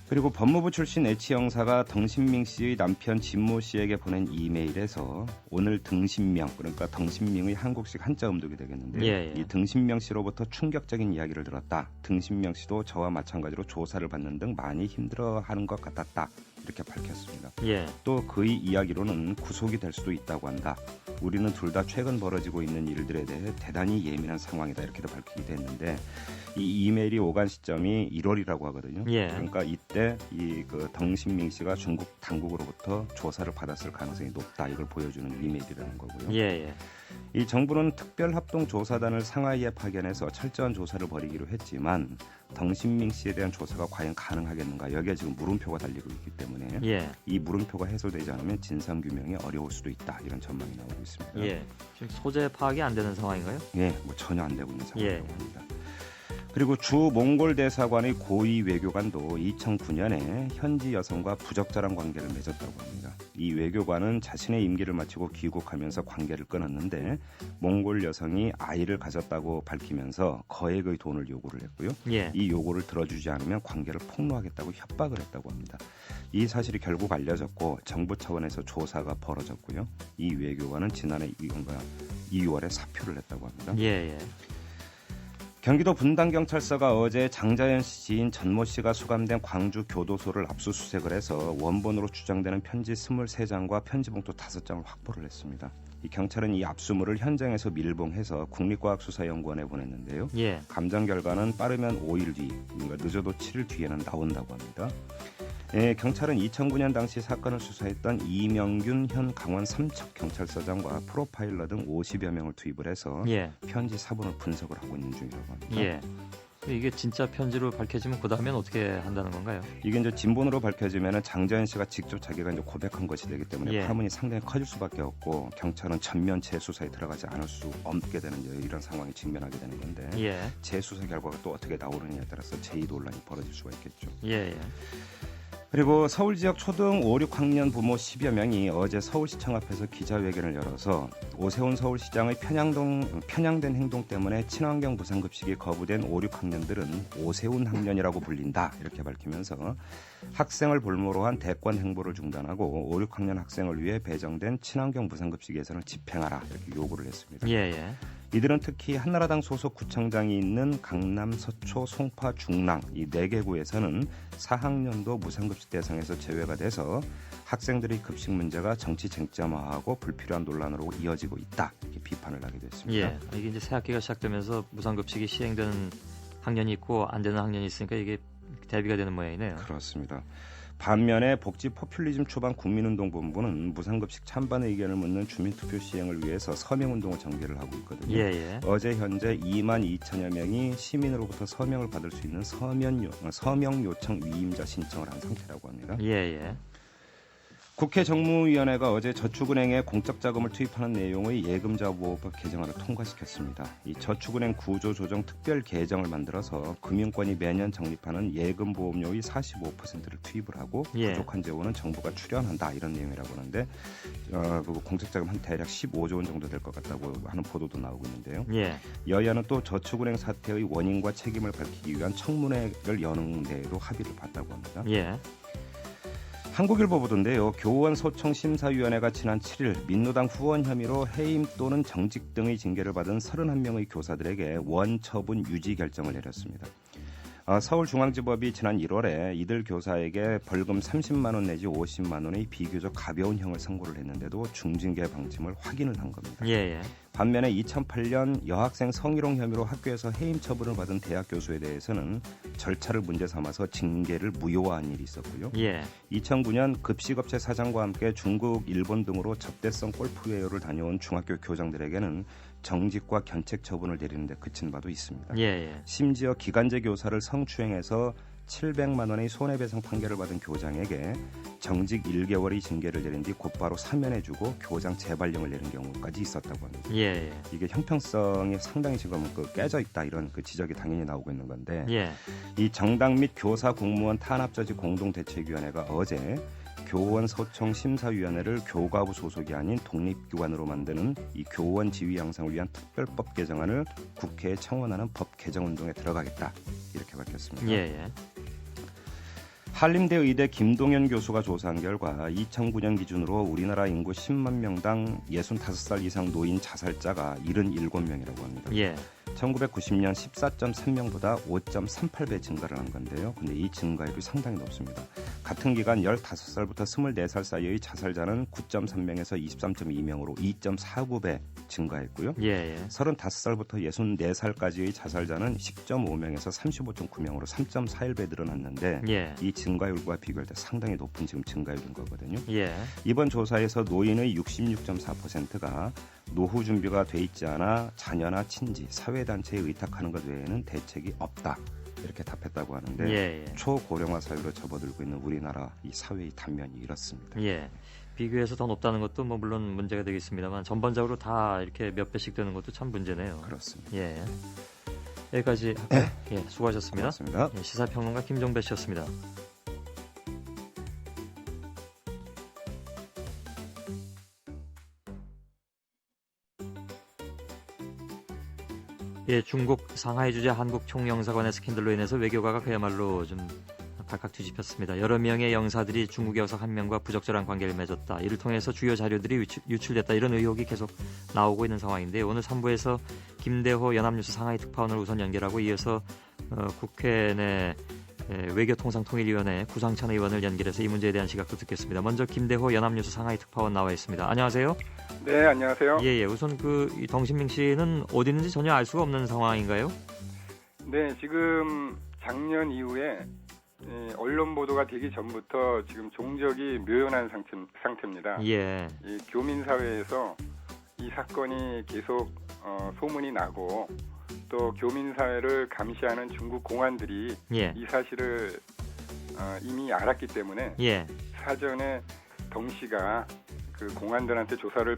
그리고 법무부 출신 H 형사가 덩신밍 씨의 남편 진모 씨에게 보낸 이메일에서 오늘 등신명, 그러니까 덩신밍의 한국식 한자 음독이 되겠는데요. 예. 이 등신명 씨로부터 충격적인 이야기를 들었다. 등신명 씨도 저와 마찬가지로 조사를 받는 등 많이 힘들어하는 것 같았다. 이렇게 밝혔습니다. 예. 또 그의 이야기로는 구속이 될 수도 있다고 한다. 우리는 둘 다 최근 벌어지고 있는 일들에 대해 대단히 예민한 상황이다. 이렇게도 밝히기도 했는데 이 이메일이 오간 시점이 1월이라고 하거든요. 예. 그러니까 이때 이 그 덩신밍 씨가 중국 당국으로부터 조사를 받았을 가능성이 높다. 이걸 보여주는 이메일이라는 거고요. 예. 이 정부는 특별합동조사단을 상하이에 파견해서 철저한 조사를 벌이기로 했지만 덩신밍 씨에 대한 조사가 과연 가능하겠는가 여기에 지금 물음표가 달리고 있기 때문에 예. 이 물음표가 해소되지 않으면 진상규명이 어려울 수도 있다 이런 전망이 나오고 있습니다. 예. 지금 소재 파악이 안 되는 상황인가요? 예, 뭐 전혀 안 되고 있는 상황이라고 예. 합니다. 그리고 주 몽골 대사관의 고위 외교관도 2009년에 현지 여성과 부적절한 관계를 맺었다고 합니다. 이 외교관은 자신의 임기를 마치고 귀국하면서 관계를 끊었는데 몽골 여성이 아이를 가졌다고 밝히면서 거액의 돈을 요구를 했고요. 예. 이 요구를 들어주지 않으면 관계를 폭로하겠다고 협박을 했다고 합니다. 이 사실이 결국 알려졌고 정부 차원에서 조사가 벌어졌고요. 이 외교관은 지난해 2월에 사표를 냈다고 합니다. 예. 경기도 분당경찰서가 어제 장자연 씨 지인 전모 씨가 수감된 광주 교도소를 압수수색을 해서 원본으로 추정되는 편지 23장과 편지봉투 5장을 확보를 했습니다. 이 경찰은 이 압수물을 현장에서 밀봉해서 국립과학수사연구원에 보냈는데요. 예. 감정 결과는 빠르면 5일 뒤, 그러니까 늦어도 7일 뒤에는 나온다고 합니다. 예, 경찰은 2009년 당시 사건을 수사했던 이명균 현 강원 삼척경찰서장과 프로파일러 등 50여 명을 투입을 해서 예. 편지 사본을 분석을 하고 있는 중이라고 합니다. 예. 이게 진짜 편지로 밝혀지면 그 다음엔 어떻게 한다는 건가요? 이게 이제 진본으로 밝혀지면은 장자연 씨가 직접 자기가 이제 고백한 것이 되기 때문에 예. 파문이 상당히 커질 수밖에 없고 경찰은 전면 재수사에 들어가지 않을 수 없게 되는 이런 상황에 직면하게 되는 건데 예. 재수사 결과가 또 어떻게 나오느냐에 따라서 제2 논란이 벌어질 수가 있겠죠. 예. 예. 그리고 서울 지역 초등 5, 6학년 부모 10여 명이 어제 서울시청 앞에서 기자회견을 열어서 오세훈 서울시장의 편향된 행동 때문에 친환경 부산급식이 거부된 5, 6학년들은 오세훈 학년이라고 불린다 이렇게 밝히면서 학생을 볼모로 한 대권 행보를 중단하고 5, 6학년 학생을 위해 배정된 친환경 부산급식 예산을 집행하라 이렇게 요구를 했습니다. 예. 이들은 특히 한나라당 소속 구청장이 있는 강남, 서초, 송파, 중랑 이 4개 구에서는 4학년도 무상급식 대상에서 제외가 돼서 학생들의 급식 문제가 정치 쟁점화하고 불필요한 논란으로 이어지고 있다 이렇게 비판을 하게 됐습니다. 예. 이게 이제 새 학기가 시작되면서 무상급식이 시행되는 학년이 있고 안 되는 학년이 있으니까 이게 대비가 되는 모양이네요. 그렇습니다. 반면에 복지 포퓰리즘 초반 국민운동본부는 무상급식 찬반 의견을 묻는 주민투표 시행을 위해서 서명운동을 전개를 하고 있거든요. 예. 어제 현재 2만 2천여 명이 시민으로부터 서명을 받을 수 있는 서명 요청 위임자 신청을 한 상태라고 합니다. 예. 국회 정무위원회가 어제 저축은행에 공적 자금을 투입하는 내용의 예금자보호법 개정안을 통과시켰습니다. 이 저축은행 구조조정 특별 개정을 만들어서 금융권이 매년 적립하는 예금보험료의 45%를 투입을 하고 부족한 재원은 정부가 출연한다 이런 내용이라고 하는데 그 공적 자금 한 대략 15조 원 정도 될 것 같다고 하는 보도도 나오고 있는데요. 예. 여야는 또 저축은행 사태의 원인과 책임을 밝히기 위한 청문회를 여는 데에도 합의를 봤다고 합니다. 예. 한국일보 보도인데요. 교원 소청 심사위원회가 지난 7일 민노당 후원 혐의로 해임 또는 정직 등의 징계를 받은 31명의 교사들에게 원처분 유지 결정을 내렸습니다. 서울중앙지법이 지난 1월에 이들 교사에게 벌금 30만 원 내지 50만 원의 비교적 가벼운 형을 선고를 했는데도 중징계 방침을 확인을 한 겁니다. 예. 반면에 2008년 여학생 성희롱 혐의로 학교에서 해임 처분을 받은 대학 교수에 대해서는 절차를 문제 삼아서 징계를 무효화한 일이 있었고요. 예. 2009년 급식업체 사장과 함께 중국, 일본 등으로 접대성 골프웨어를 다녀온 중학교 교장들에게는 정직과 견책 처분을 내리는 데 그친 바도 있습니다. 예. 심지어 기간제 교사를 성추행해서 700만 원의 손해배상 판결을 받은 교장에게 정직 1개월의 징계를 내린 뒤 곧바로 사면해주고 교장 재발령을 내린 경우까지 있었다고 합니다. 예. 이게 형평성이 상당히 지금 깨져 있다 이런 지적이 당연히 나오고 있는 건데 이 정당 및 교사 공무원 탄압저지 공동대책위원회가 어제 교원 소청 심사위원회를 교과부 소속이 아닌 독립기관으로 만드는 이 교원 지위 양성을 위한 특별법 개정안을 국회에 청원하는 법 개정 운동에 들어가겠다 이렇게 밝혔습니다. 예. 한림대 의대 김동현 교수가 조사한 결과 2009년 기준으로 우리나라 인구 10만 명당 65살 이상 노인 자살자가 77명이라고 합니다. 1990년 14.3명보다 5.38배 증가를 한 건데요. 근데 이 증가율이 상당히 높습니다. 같은 기간 15살부터 24살 사이의 자살자는 9.3명에서 23.2명으로 2.49배 증가했고요. 35살부터 64살까지의 자살자는 10.5명에서 35.9명으로 3.41배 늘어났는데 이 증가율과 비교할 때 상당히 높은 지금 증가율인 거거든요. 이번 조사에서 노인의 66.4%가 노후 준비가 돼 있지 않아 자녀나 친지, 사회단체에 의탁하는 것 외에는 대책이 없다. 이렇게 답했다고 하는데 초고령화 사회로 접어들고 있는 우리나라 이 사회의 단면이 이렇습니다. 비교해서 더 높다는 것도 뭐 물론 문제가 되겠습니다만 전반적으로 다 이렇게 몇 배씩 되는 것도 참 문제네요. 그렇습니다. 여기까지 할까요? 수고하셨습니다. 고맙습니다. 시사평론가 김종배 씨였습니다. 중국 상하이 주재 한국 총영사관의 스캔들로 인해서 외교가가 그야말로 좀 발칵 뒤집혔습니다. 여러 명의 영사들이 중국 여사 한 명과 부적절한 관계를 맺었다. 이를 통해서 주요 자료들이 유출됐다. 이런 의혹이 계속 나오고 있는 상황인데요. 오늘 3부에서 김대호 연합뉴스 상하이 특파원을 우선 연결하고 이어서 국회 내 외교통상통일위원회 구상찬 의원을 연결해서 이 문제에 대한 시각도 듣겠습니다. 먼저 김대호 연합뉴스 상하이 특파원 나와 있습니다. 안녕하세요. 네, 안녕하세요. 우선 이 덩신밍 씨는 어디 있는지 전혀 알 수가 없는 상황인가요? 네, 지금 작년 이후에 언론 보도가 되기 전부터 지금 종적이 묘연한 상태입니다. 예. 이 교민 사회에서 이 사건이 계속 소문이 나고 또 교민 사회를 감시하는 중국 공안들이 예. 이 사실을 이미 알았기 때문에 예. 사전에 덩 씨가 그 공안들한테 조사를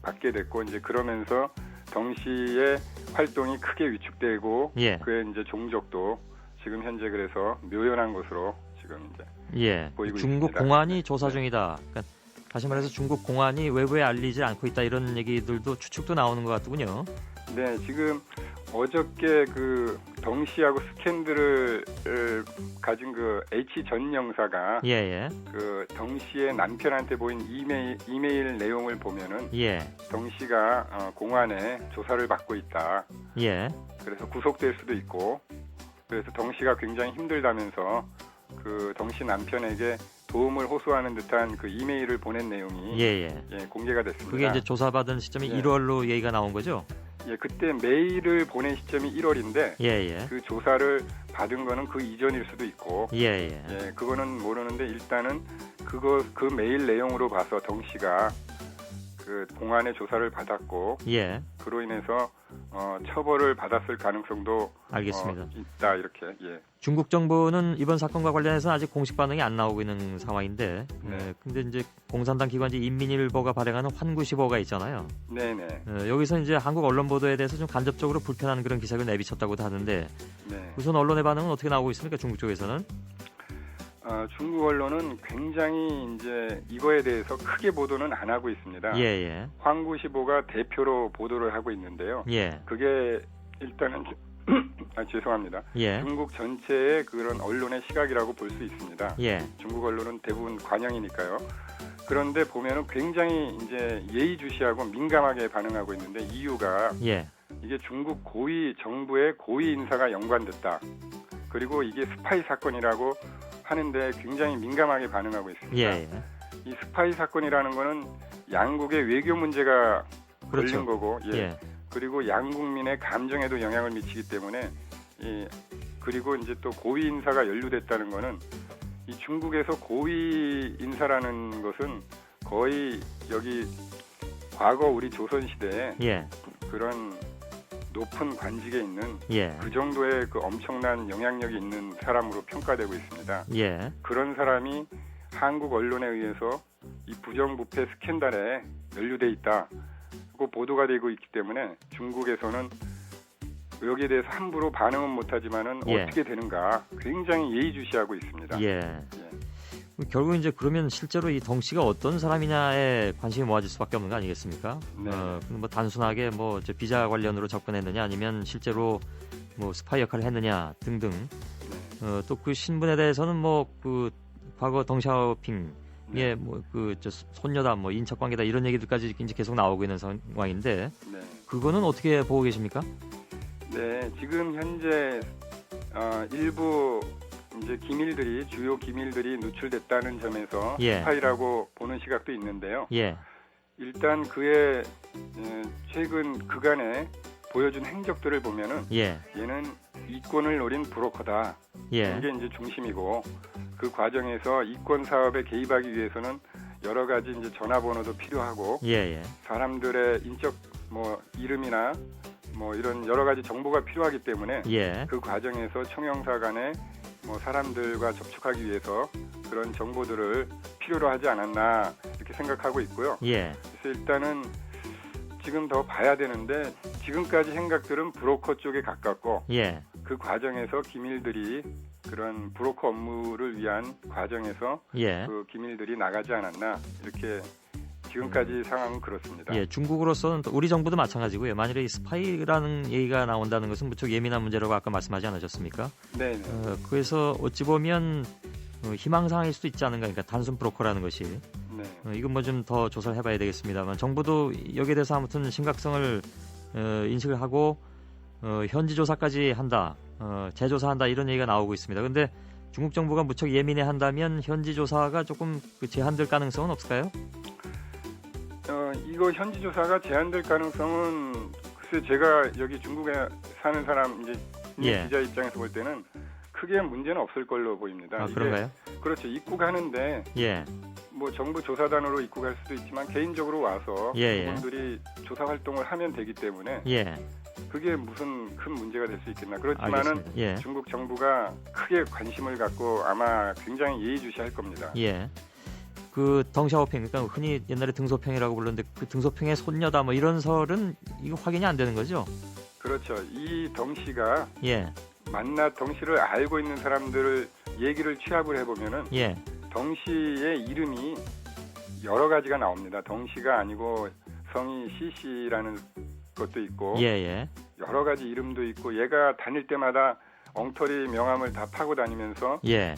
받게 됐고 이제 그러면서 덩 씨의 활동이 크게 위축되고 예. 그의 이제 종적도 지금 현재 그래서 묘연한 것으로 지금 이제 예. 보이고 중국 있습니다. 공안이 조사 중이다. 그러니까 다시 말해서 중국 공안이 외부에 알리지 않고 있다 이런 얘기들도 추측도 나오는 것 같더군요. 네, 지금 어저께 그 덩 씨하고 스캔들을 가진 그 H 전 영사가 예. 그 덩 씨의 남편한테 보인 이메일 내용을 보면은 예. 덩 씨가 공안에 조사를 받고 있다. 예. 그래서 구속될 수도 있고 그래서 덩 씨가 굉장히 힘들다면서 그 덩 씨 남편에게 도움을 호소하는 듯한 그 이메일을 보낸 내용이 예. 공개가 됐습니다. 그게 이제 조사받은 시점이 예. 1월로 얘기가 나온 거죠? 예, 그때 메일을 보낸 시점이 1월인데 예. 그 조사를 받은 거는 그 이전일 수도 있고 예. 그거는 모르는데 일단은 그 메일 내용으로 봐서 덩 씨가 그 공안의 조사를 받았고 예. 그로 인해서 처벌을 받았을 가능성도 알겠습니다. 있다 이렇게. 예. 중국 정부는 이번 사건과 관련해서 아직 공식 반응이 안 나오고 있는 상황인데, 근데 이제 공산당 기관지 인민일보가 발행하는 환구시보가 있잖아요. 네네. 여기서 이제 한국 언론 보도에 대해서 좀 간접적으로 불편한 그런 기사를 내비쳤다고도 하는데, 네. 우선 언론의 반응은 어떻게 나오고 있습니까? 중국 쪽에서는? 중국 언론은 굉장히 이제 이거에 대해서 크게 보도는 안 하고 있습니다. 예. 환구시보가 대표로 보도를 하고 있는데요. 예. 그게 일단은 죄송합니다. 예. 중국 전체의 그런 언론의 시각이라고 볼 수 있습니다. 예. 중국 언론은 대부분 관영이니까요. 그런데 보면은 굉장히 이제 예의주시하고 민감하게 반응하고 있는데 이유가 예. 이게 중국 정부의 고위 인사가 연관됐다. 그리고 이게 스파이 사건이라고 하는데 굉장히 민감하게 반응하고 있습니다. 예. 이 스파이 사건이라는 거는 양국의 외교 문제가 그렇죠. 걸린 거고, 예. 그리고 양국민의 감정에도 영향을 미치기 때문에, 그리고 이제 또 고위 인사가 연루됐다는 거는 이 중국에서 고위 인사라는 것은 거의 여기 과거 우리 조선 시대에 예. 그런 높은 관직에 있는 예. 그 정도의 그 엄청난 영향력이 있는 사람으로 평가되고 있습니다. 예. 그런 사람이 한국 언론에 의해서 이 부정부패 스캔들에 연루돼 있다고 보도가 되고 있기 때문에 중국에서는 여기에 대해서 함부로 반응은 못하지만은 예. 어떻게 되는가 굉장히 예의주시하고 있습니다. 예. 결국 이제 그러면 실제로 이 덩 씨가 어떤 사람이냐에 관심이 모아질 수밖에 없는 거 아니겠습니까? 네. 뭐 단순하게 뭐 저 비자 관련으로 접근했느냐 아니면 실제로 뭐 스파이 역할을 했느냐 등등. 또 그 신분에 대해서는 뭐 그 과거 덩샤오핑 예, 뭐 그 저 손녀다 뭐 인척 관계다 이런 얘기들까지 이제 계속 나오고 있는 상황인데 그거는 어떻게 보고 계십니까? 네, 지금 현재 일부 이제 주요 기밀들이 누출됐다는 점에서 예. 스파이라고 보는 시각도 있는데요. 예. 일단 그의 최근 그간에 보여준 행적들을 보면은 예. 얘는 이권을 노린 브로커다. 예. 이게 이제 중심이고 그 과정에서 이권 사업에 개입하기 위해서는 여러 가지 이제 전화번호도 필요하고 예. 사람들의 인적 뭐 이름이나 뭐 이런 여러 가지 정보가 필요하기 때문에 예. 그 과정에서 총영사 간에 뭐 사람들과 접촉하기 위해서 그런 정보들을 필요로 하지 않았나 이렇게 생각하고 있고요. 예. 그래서 일단은 지금 더 봐야 되는데 지금까지 생각들은 브로커 쪽에 가깝고 예. 그 과정에서 기밀들이 그런 브로커 업무를 위한 과정에서 예. 그 기밀들이 나가지 않았나 이렇게 지금까지 상황은 그렇습니다. 예, 중국으로서는 우리 정부도 마찬가지고요. 만일에 이 스파이라는 얘기가 나온다는 것은 무척 예민한 문제라고 아까 말씀하지 않으셨습니까? 네. 그래서 어찌 보면 희망사항일 수도 있지 않은가. 그러니까 단순 브로커라는 것이. 네. 이건 뭐 좀 더 조사를 해봐야 되겠습니다만 정부도 여기에 대해서 아무튼 심각성을 인식을 하고 현지 조사까지 한다, 재조사한다 이런 얘기가 나오고 있습니다. 그런데 중국 정부가 무척 예민해 한다면 현지 조사가 조금 제한될 가능성은 없을까요? 이거 현지 조사가 제한될 가능성은 글쎄 제가 여기 중국에 사는 사람 이제 예. 기자 입장에서 볼 때는 크게 문제는 없을 걸로 보입니다. 아, 그런가요? 그렇죠. 입국하는데 예. 뭐 정부 조사단으로 입국할 수도 있지만 개인적으로 와서 예, 예. 그분들이 조사 활동을 하면 되기 때문에 예. 그게 무슨 큰 문제가 될 수 있겠나. 그렇지만은 알겠습니다. 예. 중국 정부가 크게 관심을 갖고 아마 굉장히 예의주시할 겁니다. 예. 그 덩샤오핑, 그러니까 흔히 옛날에 등소평이라고 불렀는데 그 등소평의 손녀다 뭐 이런 설은 이거 확인이 안 되는 거죠? 그렇죠. 이 덩 씨가 예. 만나 덩 씨를 알고 있는 사람들을 얘기를 취합을 해보면은 예. 덩 씨의 이름이 여러 가지가 나옵니다. 덩 씨가 아니고 성이 시시라는 것도 있고 예, 예. 여러 가지 이름도 있고 얘가 다닐 때마다 엉터리 명함을 다 파고 다니면서 예.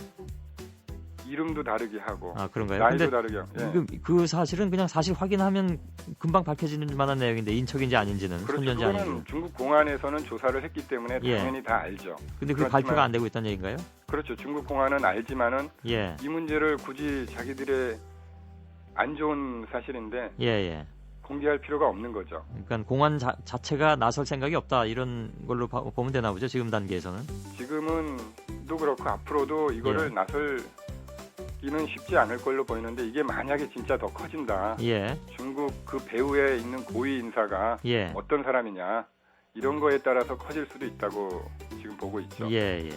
이름도 다르게 하고 아, 그런가요? 나이도 근데 다르게 하고. 예. 그 사실은 그냥 사실 확인하면 금방 밝혀지는 만한 내용인데 인척인지 아닌지는 그렇죠. 손녀인지 그거는 아닌지. 중국 공안에서는 조사를 했기 때문에 예. 당연히 다 알죠. 근데 그 발표가 안 되고 있다는 얘기인가요? 그렇죠. 중국 공안은 알지만은 예. 이 문제를 굳이 자기들의 안 좋은 사실인데 예, 예. 공개할 필요가 없는 거죠. 그러니까 공안 자체가 나설 생각이 없다 이런 걸로 보면 되나 보죠. 지금 단계에서는. 지금은 또 그렇고 앞으로도 이거를 예. 나설기는 쉽지 않을 걸로 보이는데 이게 만약에 진짜 더 커진다. 예. 중국 그 배후에 있는 고위 인사가 예. 어떤 사람이냐 이런 거에 따라서 커질 수도 있다고 지금 보고 있죠. 예, 예.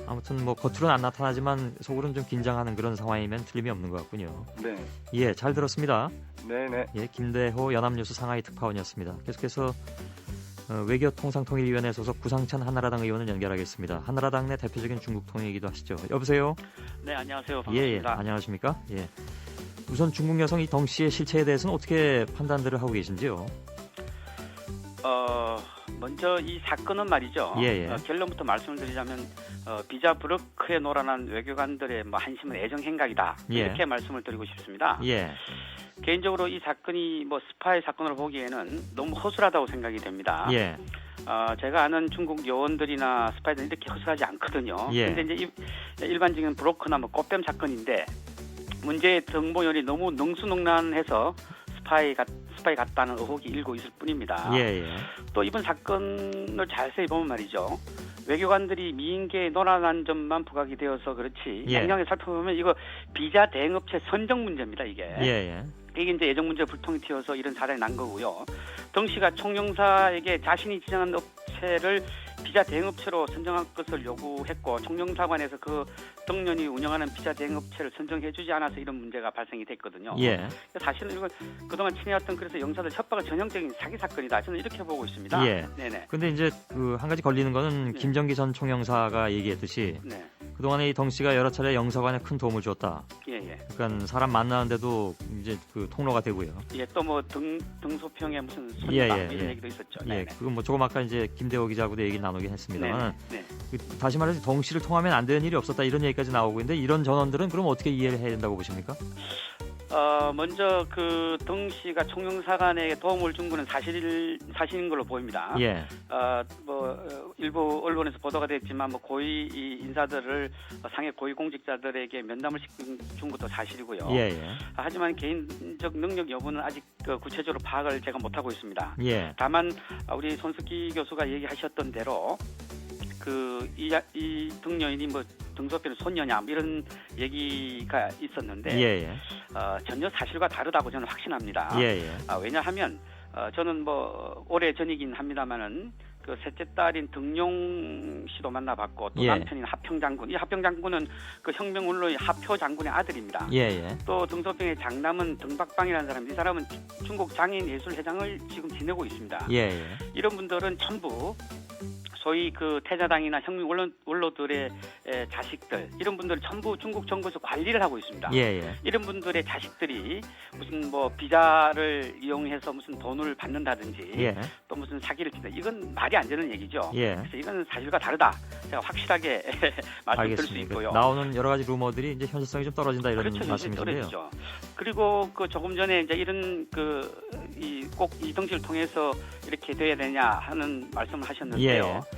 아무튼 뭐 겉으로는 안 나타나지만 속으로는 좀 긴장하는 그런 상황이면 틀림이 없는 것 같군요. 네. 예, 잘 들었습니다. 네네. 예, 김대호 연합뉴스 상하이 특파원이었습니다. 계속해서 외교통상통일위원회 소속 구상찬 한나라당 의원을 연결하겠습니다. 한나라당 내 대표적인 중국 통일이기도 하시죠. 여보세요? 네, 안녕하세요. 예, 예, 반갑습니다. 안녕하십니까? 예. 우선 중국 여성 이 덩 씨의 실체에 대해서는 어떻게 판단들을 하고 계신지요? 먼저 이 사건은 말이죠. 예, 예. 결론부터 말씀을 드리자면 비자 브로커에 놀아난 외교관들의 뭐 한심한 애정 행각이다. 예. 이렇게 말씀을 드리고 싶습니다. 예. 개인적으로 이 사건이 뭐 스파이 사건으로 보기에는 너무 허술하다고 생각이 됩니다. 예. 제가 아는 중국 요원들이나 스파이들은 이렇게 허술하지 않거든요. 예. 근데 이제 일반적인 브로커나 뭐 꽃뱀 사건인데 문제의 정보연이 너무 능수능란해서 스파이 같다는 의혹이 일고 있을 뿐입니다. 예, 예. 또 이번 사건을 자세히 보면 말이죠. 외교관들이 미인계에 놀아난 점만 부각이 되어서 그렇지 예. 양양에 살펴보면 이거 비자 대행업체 선정 문제입니다. 이게. 예, 예. 이게 이제 예정 문제 불통이 튀어서 이런 사례가 난 거고요. 덩 씨가 총영사에게 자신이 지정한 업체를 비자 대행업체로 선정할 것을 요구했고 총영사관에서 그 덩년이 운영하는 비자 대행업체를 선정해주지 않아서 이런 문제가 발생이 됐거든요. 예. 사실은 이건 그동안 친해왔던 그래서 영사들 협박은 전형적인 사기 사건이다. 저는 이렇게 보고 있습니다. 예. 네네. 근데 이제 그 한 가지 걸리는 거는 김정기 전 총영사가 얘기했듯이 네. 그동안에 이 덩 씨가 여러 차례 영사관에 큰 도움을 줬다. 예, 예. 그러니까 사람 만나는데도 이제 그 통로가 되고요. 예, 또 뭐 등소평에 무슨 예, 선다 예, 이런 예. 얘기도 있었죠. 예, 네네. 그건 뭐 조금 아까 이제 김대호 기자하고도 얘기 나누긴 했습니다만 네. 다시 말해서 덩 씨를 통하면 안 되는 일이 없었다 이런 얘기까지 나오고 있는데 이런 전원들은 그럼 어떻게 이해를 해야 된다고 보십니까? 먼저 그 덩 씨가 총영사관에게 도움을 준 거는 사실인 걸로 보입니다. 예. 일부 언론에서 보도가 됐지만 뭐 고위 인사들을 상해 고위 공직자들에게 면담을 준 것도 사실이고요. 예, 예. 하지만 개인적 능력 여부는 아직 구체적으로 파악을 제가 못하고 있습니다. 예. 다만 우리 손석희 교수가 얘기하셨던 대로 이 등여인이 뭐 등소표는 손녀냐 이런 얘기가 있었는데 예, 예. 전혀 사실과 다르다고 저는 확신합니다. 예, 예. 왜냐하면 저는 뭐 오래 전이긴 합니다만은 그 셋째 딸인 등용 씨도 만나봤고 또 예. 남편인 하평 장군, 이 하평 장군은 그 혁명운로의 하표 장군의 아들입니다. 예, 예. 또 등소평의 장남은 등박방이라는 사람, 이 사람은 중국 장인예술회장을 지금 지내고 있습니다. 예, 예. 이런 분들은 전부 소위 그 태자당이나 혁명 원로들의 자식들, 이런 분들은 전부 중국 정부에서 관리를 하고 있습니다. 예, 예. 이런 분들의 자식들이 무슨 뭐 비자를 이용해서 무슨 돈을 받는다든지 예. 또 무슨 사기를 친다, 이건 말이 안 되는 얘기죠. 예. 그래서 이건 사실과 다르다. 제가 확실하게 말씀드릴 수 알겠습니다. 있고요. 나오는 여러 가지 루머들이 이제 현실성이 좀 떨어진다 이런 그렇죠, 말씀이신데요. 떨어지죠. 그리고 그 조금 전에 이제 이런 꼭 이 덩치를 통해서 이렇게 돼야 되냐 하는 말씀을 하셨는데요. 예.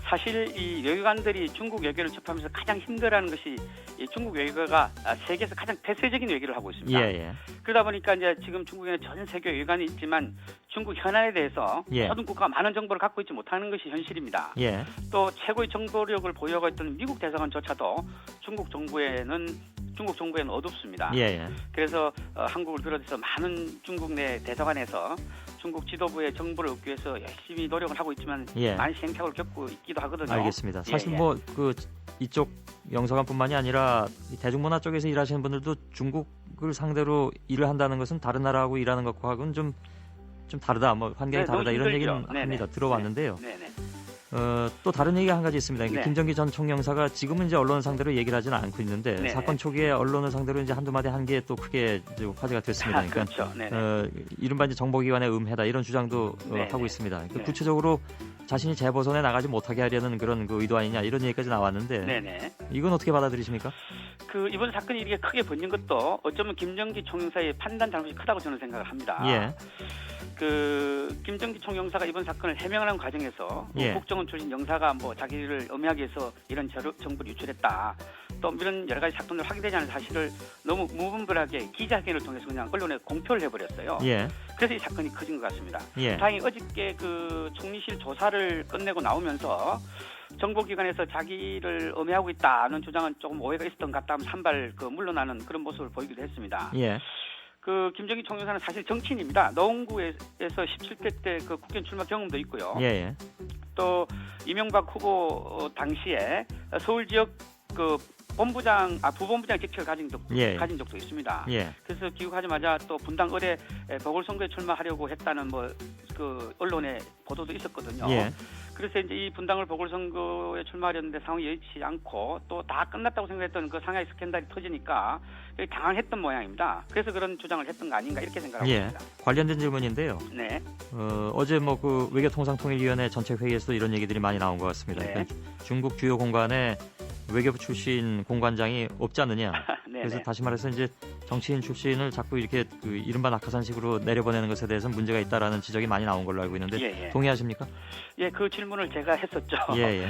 사실 이 외교관들이 중국 외교를 접하면서 가장 힘들어하는 것이 이 중국 외교가 세계에서 가장 폐쇄적인 외교를 하고 있습니다. 예. 그러다 보니까 이제 지금 중국에는 전 세계 외교관이 있지만 중국 현안에 대해서 예. 모든 국가가 많은 정보를 갖고 있지 못하는 것이 현실입니다. 예. 또 최고의 정보력을 보유하고 있던 미국 대사관조차도 중국 정부에는 어둡습니다. 예. 그래서 한국을 비롯해서 많은 중국 내 대사관에서 중국 지도부의 정보를 얻기 위해서 열심히 노력을 하고 있지만 예. 많은 시행착오를 겪고 있기도 하거든요. 알겠습니다. 사실 예. 뭐 그 이쪽 영사관뿐만이 아니라 이 대중문화 쪽에서 일하시는 분들도 중국을 상대로 일을 한다는 것은 다른 나라하고 일하는 것과는 좀 다르다, 뭐 환경이 네, 다르다 너무 이런 힘들죠. 얘기는 네네. 합니다. 들어왔는데요. 네네. 또 다른 얘기가 한 가지 있습니다. 네. 김정기 전 총영사가 지금은 이제 언론 상대로 얘기를 하지는 않고 있는데 네네. 사건 초기에 언론을 상대로 이제 한두 마디 한 게 또 크게 이제 화제가 됐습니다. 그러니까 그렇죠. 네네. 이른바 이제 정보기관의 음해다 이런 주장도 네네. 하고 있습니다. 그러니까 네. 구체적으로 자신이 재보선에 나가지 못하게 하려는 그런 그 의도 아니냐 이런 얘기까지 나왔는데 네네. 이건 어떻게 받아들이십니까? 그 이번 사건이 이렇게 크게 번진 것도 어쩌면 김정기 총영사의 판단 잘못이 크다고 저는 생각을 합니다. 예. 그 김정기 총영사가 이번 사건을 해명하는 과정에서 예. 국정원 출신 영사가 뭐 자기를 엄해하기 위해서 이런 정보를 유출했다. 또 이런 여러 가지 사건을 확인되지 않은 사실을 너무 무분별하게 기자회견을 통해서 그냥 언론에 공표를 해버렸어요. 예. 그래서 이 사건이 커진 것 같습니다. 예. 다행히 어저께 그 총리실 조사를 끝내고 나오면서 정보기관에서 자기를 엄해하고 있다는 주장은 조금 오해가 있었던 것 같다 하면서 한발 물러나는 그런 모습을 보이기도 했습니다. 예. 그 김정기 총영사는 사실 정치인입니다. 노원구에서 17대 때 그 국회의원 출마 경험도 있고요. 예. 또 이명박 후보 당시에 서울 지역 그 부본부장 직책을 가진 적도 있습니다. 예. 그래서 귀국하자마자 또 분당 의뢰 보궐선거에 출마하려고 했다는 그 언론의 보도도 있었거든요. 예. 그래서 이제 이 분당을 보궐선거에 출마하려는데 상황이 여의치 않고 또 다 끝났다고 생각했던 그 상하이 스캔들이 터지니까 당황했던 모양입니다. 그래서 그런 주장을 했던 거 아닌가 이렇게 생각하고 예. 있습니다. 관련된 질문인데요. 네. 어제 뭐 그 외교통상통일위원회 전체 회의에서도 이런 얘기들이 많이 나온 것 같습니다. 네. 그러니까 중국 주요 공관에 외교부 출신 공관장이 없지 않느냐. 네네. 그래서 다시 말해서 이제 정치인 출신을 자꾸 이렇게 그 이른바 낙하산식으로 내려보내는 것에 대해서 문제가 있다라는 지적이 많이 나온 걸로 알고 있는데 예. 동의하십니까? 예, 그 질문을 제가 했었죠. 예.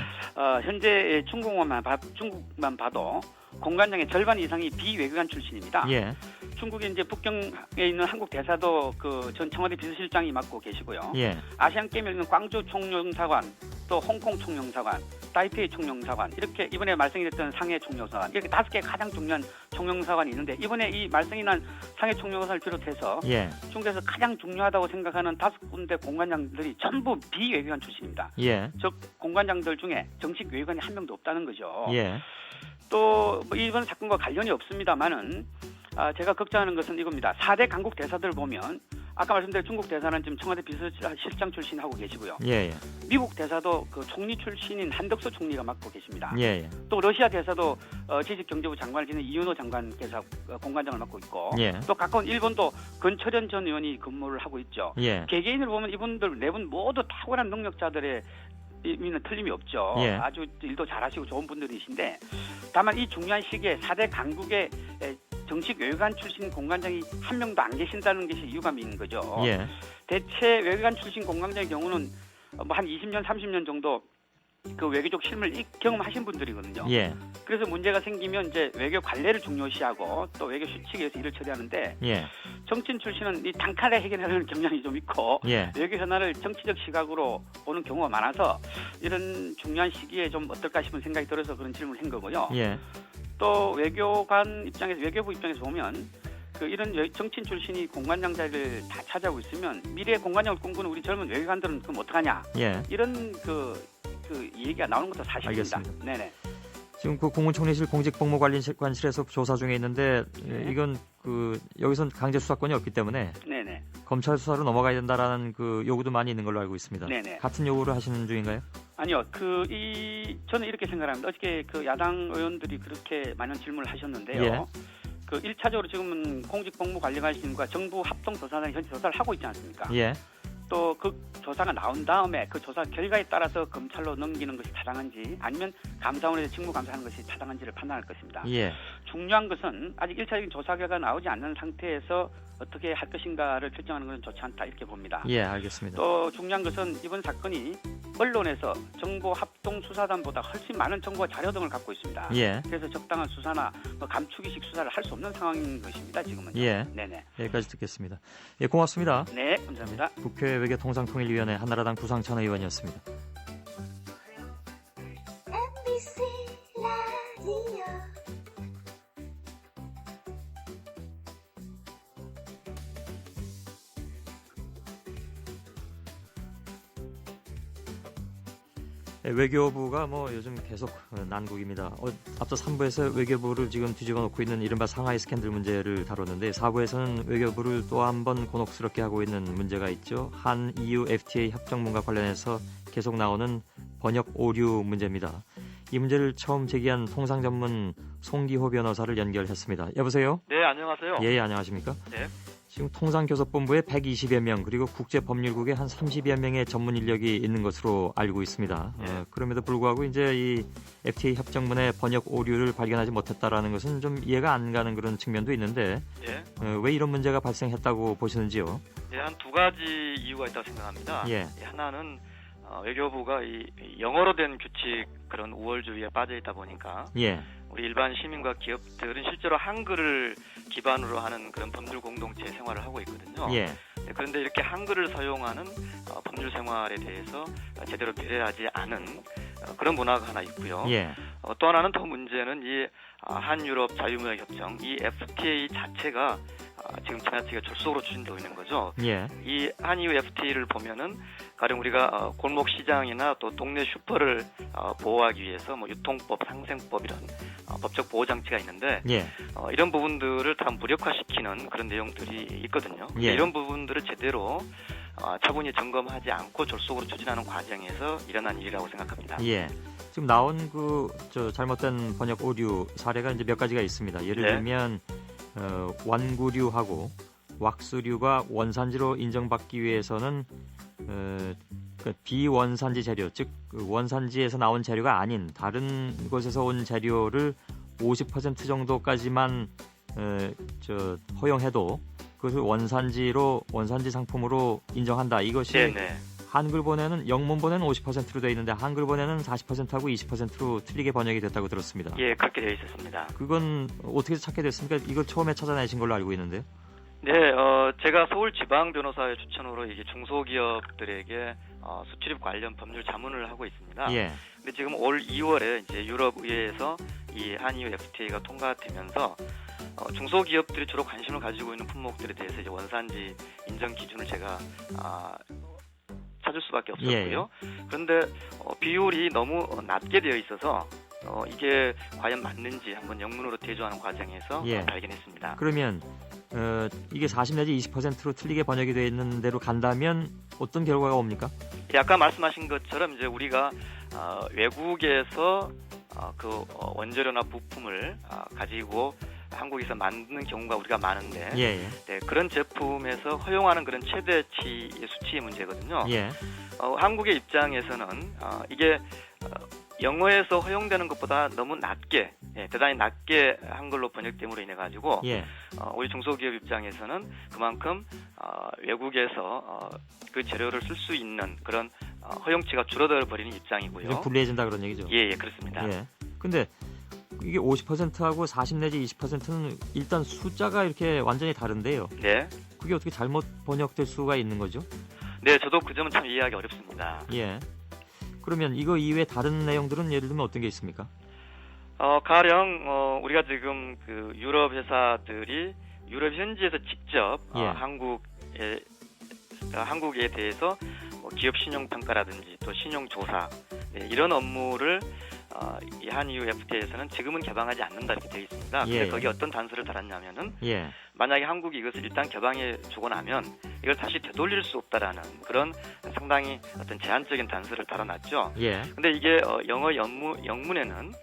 현재 중국만 봐도 공관장의 절반 이상이 비외교관 출신입니다. 예. 중국에 이제 북경에 있는 한국 대사도 그 전 청와대 비서실장이 맡고 계시고요. 예. 아시안 게임에 있는 광주 총영사관, 또 홍콩 총영사관, 타이페이 총영사관, 이렇게 이번에 말썽이 됐던 상해 총영사관, 이렇게 5개 가장 중요한 총영사관이 있는데 이번에 이 말썽이 난 상해 총영사관을 비롯해서 예. 중국에서 가장 중요하다고 생각하는 5군데 공관장들이 전부 비외교관 출신입니다. 예. 즉 공관장들 중에 정식 외교관이 한 명도 없다는 거죠. 예. 또 이번 사건과 관련이 없습니다만은 제가 걱정하는 것은 이겁니다. 4대 강국 대사들 보면 아까 말씀드린 중국 대사는 지금 청와대 비서실장 출신 하고 계시고요. 예. 미국 대사도 그 총리 출신인 한덕수 총리가 맡고 계십니다. 예. 또 러시아 대사도 지식경제부 장관을 지낸 이윤호 장관께서 공관장을 맡고 있고 예. 또 가까운 일본도 건철현 전 의원이 근무를 하고 있죠. 예. 개개인을 보면 이분들 4분 모두 탁월한 능력자들의 의미는 틀림이 없죠. 예. 아주 일도 잘하시고 좋은 분들이신데 다만 이 중요한 시기에 4대 강국의 정식 외교관 출신 공관장이 한 명도 안 계신다는 것이 유감이 있는 거죠. 예. 대체 외교관 출신 공관장의 경우는 뭐 한 20년, 30년 정도 그 외교적 실무를 경험하신 분들이거든요. 예. 그래서 문제가 생기면 이제 외교 관례를 중요시하고 또 외교 수칙에 의해서 일을 처리하는데 예. 정치인 출신은 이 단칼에 해결하려는 경향이 좀 있고 예. 외교 현안을 정치적 시각으로 보는 경우가 많아서 이런 중요한 시기에 좀 어떨까 싶은 생각이 들어서 그런 질문을 한 거고요. 예. 또 외교관 입장에서 외교부 입장에서 보면 그 이런 정치인 출신이 공관장 자리를 다 차지하고 있으면 미래의 공관장을 꿈꾸는 우리 젊은 외교관들은 그럼 어떡하냐? 예. 이런 그 얘기가 나오는 것도 사실입니다. 알겠습니다. 네네. 지금 그 국무총리실 공직법무관리실에서 조사 중에 있는데 이건 그 여기선 강제 수사권이 없기 때문에 네네. 검찰 수사로 넘어가야 된다라는 그 요구도 많이 있는 걸로 알고 있습니다. 네네. 같은 요구를 하시는 중인가요? 아니요. 저는 이렇게 생각합니다. 어저께 그 야당 의원들이 그렇게 많은 질문을 하셨는데요. 예. 그 1차적으로 지금은 공직법무관리관실과 정부 합동조사단이 현재 조사를 하고 있지 않습니까? 예. 또 그 조사가 나온 다음에 그 조사 결과에 따라서 검찰로 넘기는 것이 타당한지 아니면 감사원에서 직무감사하는 것이 타당한지를 판단할 것입니다. 예. 중요한 것은 아직 1차적인 조사 결과가 나오지 않는 상태에서 어떻게 할 것인가를 결정하는 것은 좋지 않다 이렇게 봅니다. 예, 알겠습니다. 또 중요한 것은 이번 사건이 언론에서 정보 합동 수사단보다 훨씬 많은 정보와 자료 등을 갖고 있습니다. 예. 그래서 적당한 수사나 감추기식 수사를 할 수 없는 상황인 것입니다. 지금은. 예. 네네. 여기까지 듣겠습니다. 예, 고맙습니다. 네, 감사합니다. 국회 외교통상통일위원회 한나라당 구상찬 의원이었습니다. MBC 라디오 외교부가 요즘 계속 난국입니다. 앞서 3부에서 외교부를 지금 뒤집어 놓고 있는 이른바 상하이 스캔들 문제를 다뤘는데 4부에서는 외교부를 또 한 번 곤혹스럽게 하고 있는 문제가 있죠. 한 EU FTA 협정문과 관련해서 계속 나오는 번역 오류 문제입니다. 이 문제를 처음 제기한 통상 전문 송기호 변호사를 연결했습니다. 여보세요? 네, 안녕하세요. 예, 안녕하십니까? 네. 지금 통상교섭본부에 120여 명 그리고 국제법률국에 한 30여 명의 전문 인력이 있는 것으로 알고 있습니다. 그럼에도 불구하고 이제 이 FTA 협정문의 번역 오류를 발견하지 못했다라는 것은 좀 이해가 안 가는 그런 측면도 있는데 왜 이런 문제가 발생했다고 보시는지요? 네, 한 두 가지 이유가 있다고 생각합니다. 예. 하나는 외교부가 이 영어로 된 규칙 그런 우월주의에 빠져 있다 보니까 예. 우리 일반 시민과 기업들은 실제로 한글을 기반으로 하는 그런 법률 공동체 생활을 하고 있거든요. 예. 네, 그런데 이렇게 한글을 사용하는 법률 생활에 대해서 제대로 배려하지 않은 그런 문화가 하나 있고요. 예. 또 하나는 더 문제는 이 한유럽 자유무역 협정, 이 FTA 자체가 지금 지나치게 졸속으로 추진되고 있는 거죠. 예. 이 한EU FTA를 보면은 가령 우리가 골목 시장이나 또 동네 슈퍼를 보호하기 위해서 유통법, 상생법 이런 법적 보호 장치가 있는데 예. 이런 부분들을 다 무력화시키는 그런 내용들이 있거든요. 예. 이런 부분들을 제대로 차분히 점검하지 않고 졸속으로 추진하는 과정에서 일어난 일이라고 생각합니다. 예. 지금 나온 잘못된 번역 오류 사례가 이제 몇 가지가 있습니다. 예를 네. 들면 완구류하고 왁수류가 원산지로 인정받기 위해서는 비원산지 재료, 즉 원산지에서 나온 재료가 아닌 다른 곳에서 온 재료를 50% 정도까지만 허용해도 그것을 원산지 상품으로 인정한다. 이것이 네네. 한글본에는 영문본에는 50%로 되어 있는데 한글본에는 40%하고 20%로 틀리게 번역이 됐다고 들었습니다. 예, 그렇게 되어 있었습니다. 그건 어떻게 찾게 됐습니까? 이걸 처음에 찾아내신 걸로 알고 있는데요. 네, 제가 서울지방변호사의 추천으로 이게 중소기업들에게 수출입 관련 법률 자문을 하고 있습니다. 예. 근데 지금 올 2월에 이제 유럽 의회에서 이 한EU FTA가 통과되면서 중소기업들이 주로 관심을 가지고 있는 품목들에 대해서 이제 원산지 인정 기준을 제가 찾을 수밖에 없었고요. 그런데 비율이 너무 낮게 되어 있어서 이게 과연 맞는지 한번 영문으로 대조하는 과정에서 발견했습니다. 그러면 이게 40 내지 20%로 틀리게 번역이 되어 있는 대로 간다면 어떤 결과가 옵니까? 아까 말씀하신 것처럼 이제 우리가 외국에서 그 원재료나 부품을 가지고 한국에서 만드는 경우가 우리가 많은데 네, 그런 제품에서 허용하는 그런 최대치 수치의 문제거든요. 한국의 입장에서는 이게 영어에서 허용되는 것보다 너무 낮게, 대단히 낮게 한글로 번역됨으로 인해 가지고 우리 중소기업 입장에서는 그만큼 외국에서 그 재료를 쓸 수 있는 그런 허용치가 줄어들어 버리는 입장이고요. 불리해진다 그런 얘기죠. 예, 그렇습니다. 근데 이게 50%하고 40 내지 20%는 일단 숫자가 이렇게 완전히 다른데요. 네. 그게 어떻게 잘못 번역될 수가 있는 거죠? 네, 저도 그 점은 참 이해하기 어렵습니다. 예. 그러면 이거 이외에 다른 내용들은 예를 들면 어떤 게 있습니까? 가령 우리가 지금 그 유럽 회사들이 유럽 현지에서 직접 한국에 대해서 기업 신용 평가라든지 또 신용 조사 이런 업무를 이 한EU FTA에서는 지금은 개방하지 않는다 이렇게 되어 있습니다. 근데 거기 어떤 단서를 달았냐면은 만약에 한국이 이것을 일단 개방해 주고 나면 이걸 다시 되돌릴 수 없다라는 그런 상당히 어떤 제한적인 단서를 달아놨죠. 근데 이게 영어 영문에는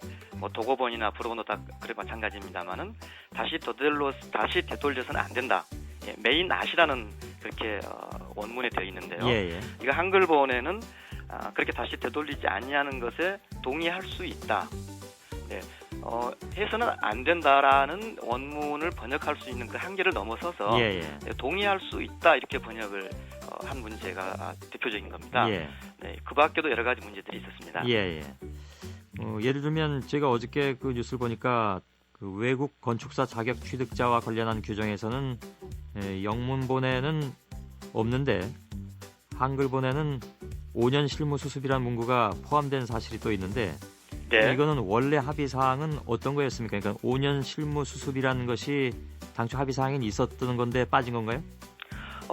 도고본이나 브로본도 다 그래 마찬가지입니다만은 다시 되돌려서는 안 된다. 메인 낫이라는 그렇게 원문에 되어 있는데요. 이거 한글본에는 그렇게 다시 되돌리지 아니하는 것에 동의할 수 있다. 네, 해서는 안 된다라는 원문을 번역할 수 있는 그 한계를 넘어서서 동의할 수 있다 이렇게 번역을 한 문제가 대표적인 겁니다. 예. 네, 그 밖에도 여러 가지 문제들이 있었습니다. 예. 예를 들면 제가 어저께 그 뉴스를 보니까 그 외국 건축사 자격 취득자와 관련한 규정에서는 영문본에는 없는데 한글본에는 5년 실무 수습이라는 문구가 포함된 사실이 또 있는데 네. 이거는 원래 합의 사항은 어떤 거였습니까? 그러니까 5년 실무 수습이라는 것이 당초 합의 사항에 있었던 건데 빠진 건가요?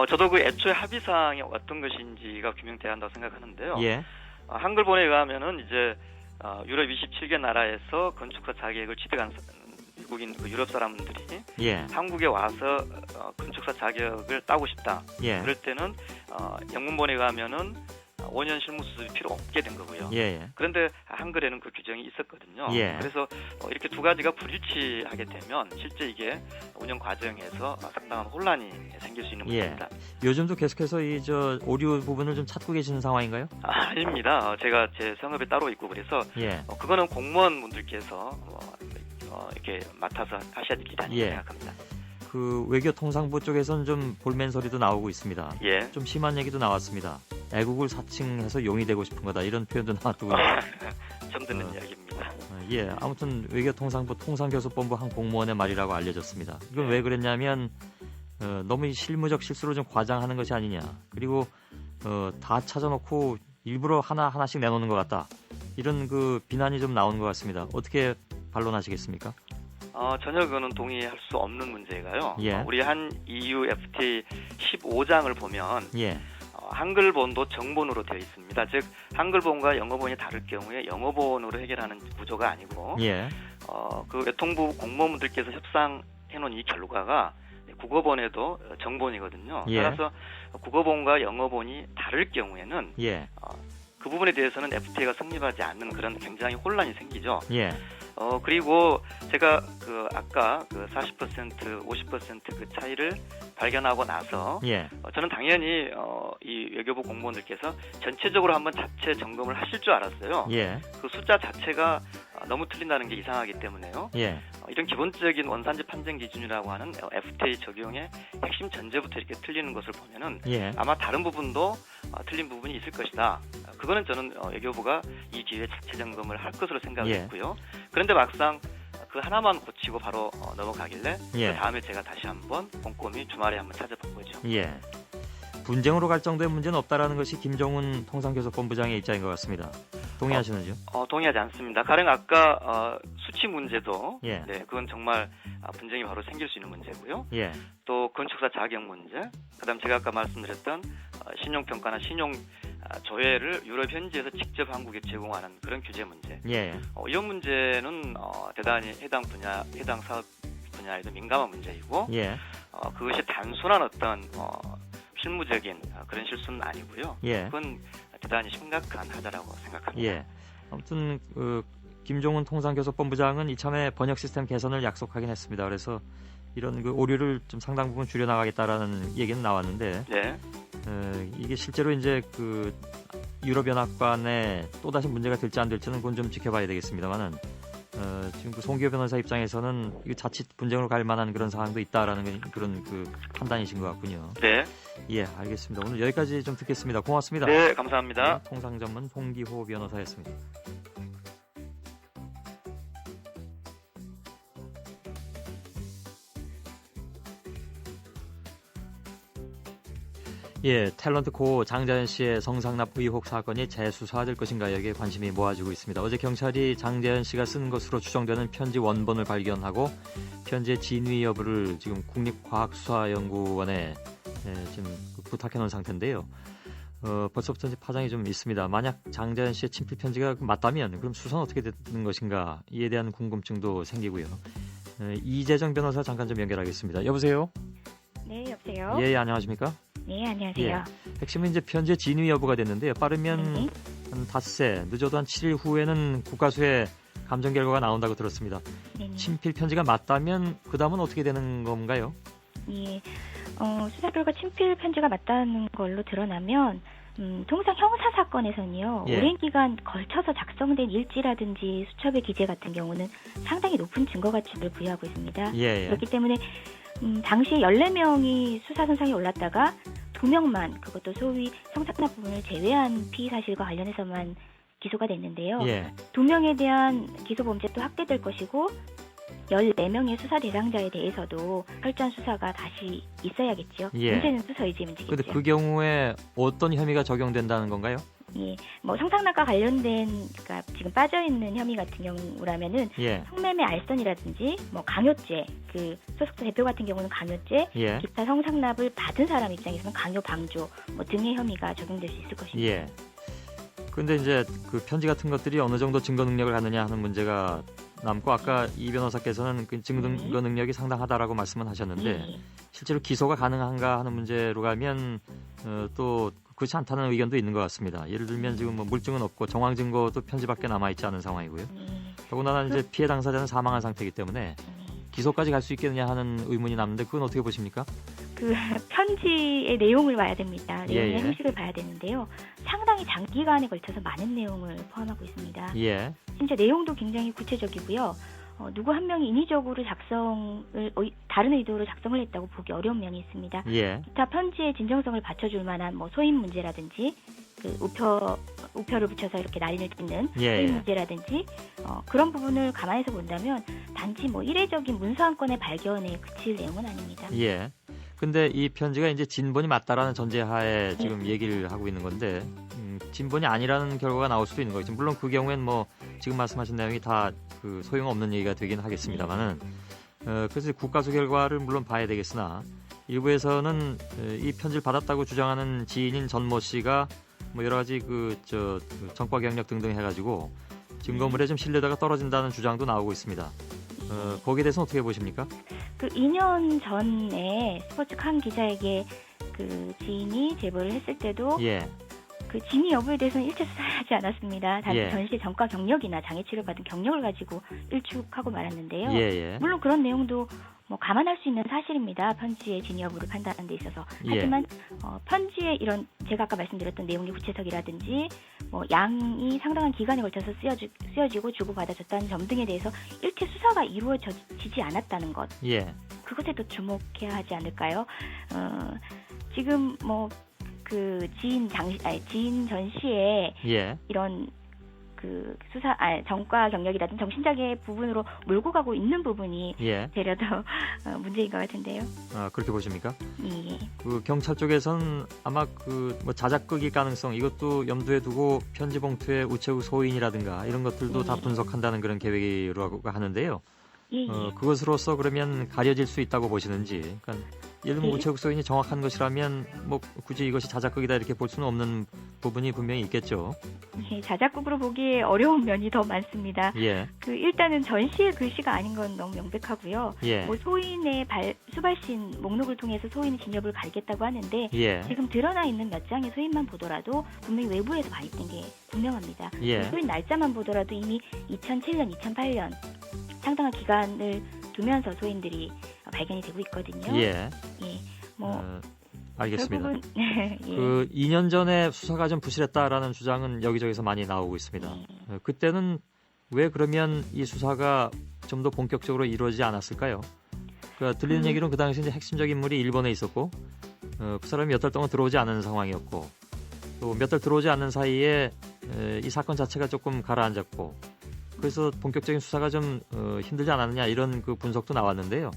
저도 그 애초에 합의 사항이 어떤 것인지가 규명돼야 한다고 생각하는데요. 예. 한글본에 의하면은 이제 유럽 27개 나라에서 건축사 자격을 취득한 외국인 그 유럽 사람들이 예. 한국에 와서 건축사 자격을 따고 싶다. 예. 그럴 때는 영문본에 의하면은 5년 실무 수습이 필요 없게 된 거고요. 예. 그런데 한글에는 그 규정이 있었거든요. 예. 그래서 이렇게 두 가지가 불일치하게 되면 실제 이게 운영 과정에서 상당한 혼란이 생길 수 있는 문제입니다. 요즘도 계속해서 이 오류 부분을 좀 찾고 계시는 상황인가요? 아닙니다. 제가 제 성업에 따로 있고 그래서 그거는 공무원분들께서 이렇게 맡아서 하셔야 될 일이 아니라고 생각합니다. 그 외교통상부 쪽에서는 좀 볼멘 소리도 나오고 있습니다. 예. 좀 심한 얘기도 나왔습니다. 애국을 사칭해서 용이 되고 싶은 거다 이런 표현도 나왔더군요. 처음 듣는 이야기입니다. 예, 아무튼 외교통상부 통상교섭본부 한 공무원의 말이라고 알려졌습니다. 이건 왜 그랬냐면 너무 이 실무적 실수로 좀 과장하는 것이 아니냐. 그리고 다 찾아놓고 일부러 하나씩 내놓는 것 같다. 이런 그 비난이 좀 나오는 것 같습니다. 어떻게 반론하시겠습니까? 전혀 그거는 동의할 수 없는 문제가요. 예. 우리 한 EU FTA 15장을 보면 한글본도 정본으로 되어 있습니다. 즉 한글본과 영어본이 다를 경우에 영어본으로 해결하는 구조가 아니고 그 외통부 공무원분들께서 협상해놓은 이 결과가 국어본에도 정본이거든요. 따라서 국어본과 영어본이 다를 경우에는 그 부분에 대해서는 FTA가 성립하지 않는 그런 굉장히 혼란이 생기죠. 그리고 제가 아까 40%, 50% 그 차이를 발견하고 나서 저는 당연히 이 외교부 공무원들께서 전체적으로 한번 자체 점검을 하실 줄 알았어요. 그 숫자 자체가 너무 틀린다는 게 이상하기 때문에요. 이런 기본적인 원산지 판정 기준이라고 하는 FTA 적용의 핵심 전제부터 이렇게 틀리는 것을 보면은 아마 다른 부분도 틀린 부분이 있을 것이다. 그거는 저는 외교부가 이 기회에 자체 점검을 할 것으로 생각을 했고요. 그런데 막상 그 하나만 고치고 바로 넘어가길래 그 다음에 제가 다시 한번 꼼꼼히 주말에 한번 찾아본 거죠. 분쟁으로 갈 정도의 문제는 없다라는 것이 김정훈 통상교섭본부장의 입장인 것 같습니다. 동의하시는지요? 동의하지 않습니다. 가령 아까 수치 문제도 예. 네, 그건 정말 분쟁이 바로 생길 수 있는 문제고요. 예. 또 건축사 자격 문제, 그다음 제가 아까 말씀드렸던 신용평가나 신용 조회를 유럽 현지에서 직접 한국에 제공하는 그런 규제 문제. 예. 이런 문제는 대단히 해당 사업 분야에도 민감한 문제이고 예. 그것이 단순한 어떤 실무적인 그런 실수는 아니고요. 예. 그건 대단히 심각한 하자라고 생각합니다. 예. 아무튼 김종훈 통상교섭본부장은 이참에 번역 시스템 개선을 약속하긴 했습니다. 그래서 이런 그 오류를 좀 상당 부분 줄여나가겠다라는 얘기는 나왔는데 이게 실제로 이제 그 유럽연합관에 또다시 문제가 될지 안 될지는 그건 좀 지켜봐야 되겠습니다만은 지금 그 송기호 변호사 입장에서는 이거 자칫 분쟁으로 갈 만한 그런 상황도 있다라는 그런 그 판단이신 것 같군요. 네. 예, 알겠습니다. 오늘 여기까지 좀 듣겠습니다. 고맙습니다. 네, 감사합니다. 네, 통상 전문 송기호 변호사였습니다. 예, 탤런트 고 장자연 씨의 성상납 의혹 사건이 재수사될 것인가 여기에 관심이 모아지고 있습니다. 어제 경찰이 장자연 씨가 쓴 것으로 추정되는 편지 원본을 발견하고 편지의 진위 여부를 지금 국립과학수사연구원에 지금 부탁해 놓은 상태인데요. 벌써부터 이제 파장이 좀 있습니다. 만약 장자연 씨의 친필 편지가 맞다면 그럼 수사는 어떻게 되는 것인가 이에 대한 궁금증도 생기고요. 이재정 변호사 잠깐 좀 연결하겠습니다. 여보세요? 네, 여보세요? 예, 안녕하십니까? 네, 안녕하세요. 예, 핵심은 이제 편지의 진위 여부가 됐는데요. 빠르면 한 닷새, 늦어도 한 7일 후에는 국가수의 감정 결과가 나온다고 들었습니다. 네네. 친필 편지가 맞다면 그 다음은 어떻게 되는 건가요? 예, 수사 결과 친필 편지가 맞다는 걸로 드러나면 통상 형사 사건에서는요, 오랜 기간 걸쳐서 작성된 일지라든지 수첩의 기재 같은 경우는 상당히 높은 증거 가치를 부여하고 있습니다. 예. 그렇기 때문에 당시 14명이 수사선상에 올랐다가 2명만 그것도 소위 성상납 부분을 제외한 피의 사실과 관련해서만 기소가 됐는데요. 예. 2명에 대한 기소 범죄도 확대될 것이고 14명의 수사 대상자에 대해서도 철저한 수사가 다시 있어야겠죠. 예. 문제는 수사 의지의 문제겠죠. 그런데 그 경우에 어떤 혐의가 적용된다는 건가요? 예, 뭐 성상납과 관련된 그러니까 지금 빠져 있는 혐의 같은 경우라면은 예. 성매매 알선이라든지 뭐 강요죄, 그 소속사 대표 같은 경우는 강요죄, 예. 기타 성상납을 받은 사람 입장에서는 강요 방조 뭐 등의 혐의가 적용될 수 있을 것입니다. 예. 근데 이제 그 편지 같은 것들이 어느 정도 증거 능력을 갖느냐 하는 문제가 남고 아까 이 변호사께서는 그 증거 능력이 상당하다라고 말씀은 하셨는데 실제로 기소가 가능한가 하는 문제로 가면 또 그렇지 않다는 의견도 있는 것 같습니다. 예를 들면 지금 뭐 물증은 없고 정황 증거도 편지밖에 남아 있지 않은 상황이고요. 더군다나 이제 피해 당사자는 사망한 상태이기 때문에 기소까지 갈 수 있겠느냐 하는 의문이 남는데 그건 어떻게 보십니까? 그 편지의 내용을 봐야 됩니다. 내용의 예. 형식을 봐야 되는데요. 상당히 장기간에 걸쳐서 많은 내용을 포함하고 있습니다. 예. 진짜 내용도 굉장히 구체적이고요. 누구 한 명이 인위적으로 다른 의도로 작성을 했다고 보기 어려운 면이 있습니다. 예. 기타 편지의 진정성을 받쳐줄 만한 뭐 소임 문제라든지 그 우표를 붙여서 이렇게 난리를 짓는 예. 소임 문제라든지 그런 부분을 감안해서 본다면 단지 뭐 이례적인 문서 한 건의 발견에 그칠 내용은 아닙니다. 예. 근데 이 편지가 이제 진본이 맞다라는 전제하에 지금 얘기를 하고 있는 건데 진본이 아니라는 결과가 나올 수도 있는 거겠죠. 물론 그 경우엔 뭐 지금 말씀하신 내용이 다 그 소용없는 얘기가 되긴 하겠습니다만은 그래서 국가수 결과를 물론 봐야 되겠으나 일부에서는 이 편지를 받았다고 주장하는 지인인 전모 씨가 뭐 여러 가지 그 전과 경력 등등 해가지고 증거물에 좀 신뢰도가 떨어진다는 주장도 나오고 있습니다. 거기에 대해서는 어떻게 보십니까? 그 2년 전에 스포츠 칸 기자에게 그 지인이 제보를 했을 때도 예. 그 진위 여부에 대해서는 일체 수사하지 않았습니다. 단지 예. 전시의 전과 경력이나 장애 치료 받은 경력을 가지고 일축하고 말았는데요. 예. 물론 그런 내용도 뭐 감안할 수 있는 사실입니다. 편지의 진위 여부를 판단하는 데 있어서. 예. 하지만 편지의 이런 제가 아까 말씀드렸던 내용의 구체적이라든지 뭐 양이 상당한 기간에 걸쳐서 쓰여지고 주고받아졌다는 점 등에 대해서 일체 수사가 이루어지지 않았다는 것. 예. 그것에도 주목해야 하지 않을까요? 지금 뭐 그 지인 전 씨의 예. 이런 그 전과 경력이라든지 정신장애 부분으로 몰고 가고 있는 부분이 예. 되려 더 문제인 것 같은데요. 아, 그렇게 보십니까? 예. 그 경찰 쪽에서는 아마 그 뭐 자작극일 가능성 이것도 염두에 두고 편지 봉투의 우체국 소인이라든가 이런 것들도 다 분석한다는 그런 계획이라고 하는데요. 예. 그것으로서 그러면 가려질 수 있다고 보시는지. 그러니까 예를 들면 우체국 소인이 정확한 것이라면 뭐 굳이 이것이 자작극이다 이렇게 볼 수는 없는 부분이 분명히 있겠죠. 예, 자작극으로 보기에 어려운 면이 더 많습니다. 예. 그 일단은 전시의 글씨가 아닌 건 너무 명백하고요. 예. 뭐 소인의 수발신 목록을 통해서 소인의 진협을 갈겠다고 하는데 예. 지금 드러나 있는 몇 장의 소인만 보더라도 분명히 외부에서 발입된 게 분명합니다. 예. 소인 날짜만 보더라도 이미 2007년, 2008년 상당한 기간을 두면서 소인들이 발견이 되고 있거든요. 예. 뭐 알겠습니다. 결국은 예. 그 2년 전에 수사가 좀 부실했다라는 주장은 여기저기서 많이 나오고 있습니다. 그때는 왜 그러면 이 수사가 좀 더 본격적으로 이루어지지 않았을까요? 그러니까 들리는 얘기로는 그 당시 이제 핵심적 인물이 일본에 있었고 그 사람이 몇 달 동안 들어오지 않은 상황이었고 또 몇 달 들어오지 않는 사이에 이 사건 자체가 조금 가라앉았고 그래서 본격적인 수사가 좀 힘들지 않았느냐 이런 그 분석도 나왔는데요.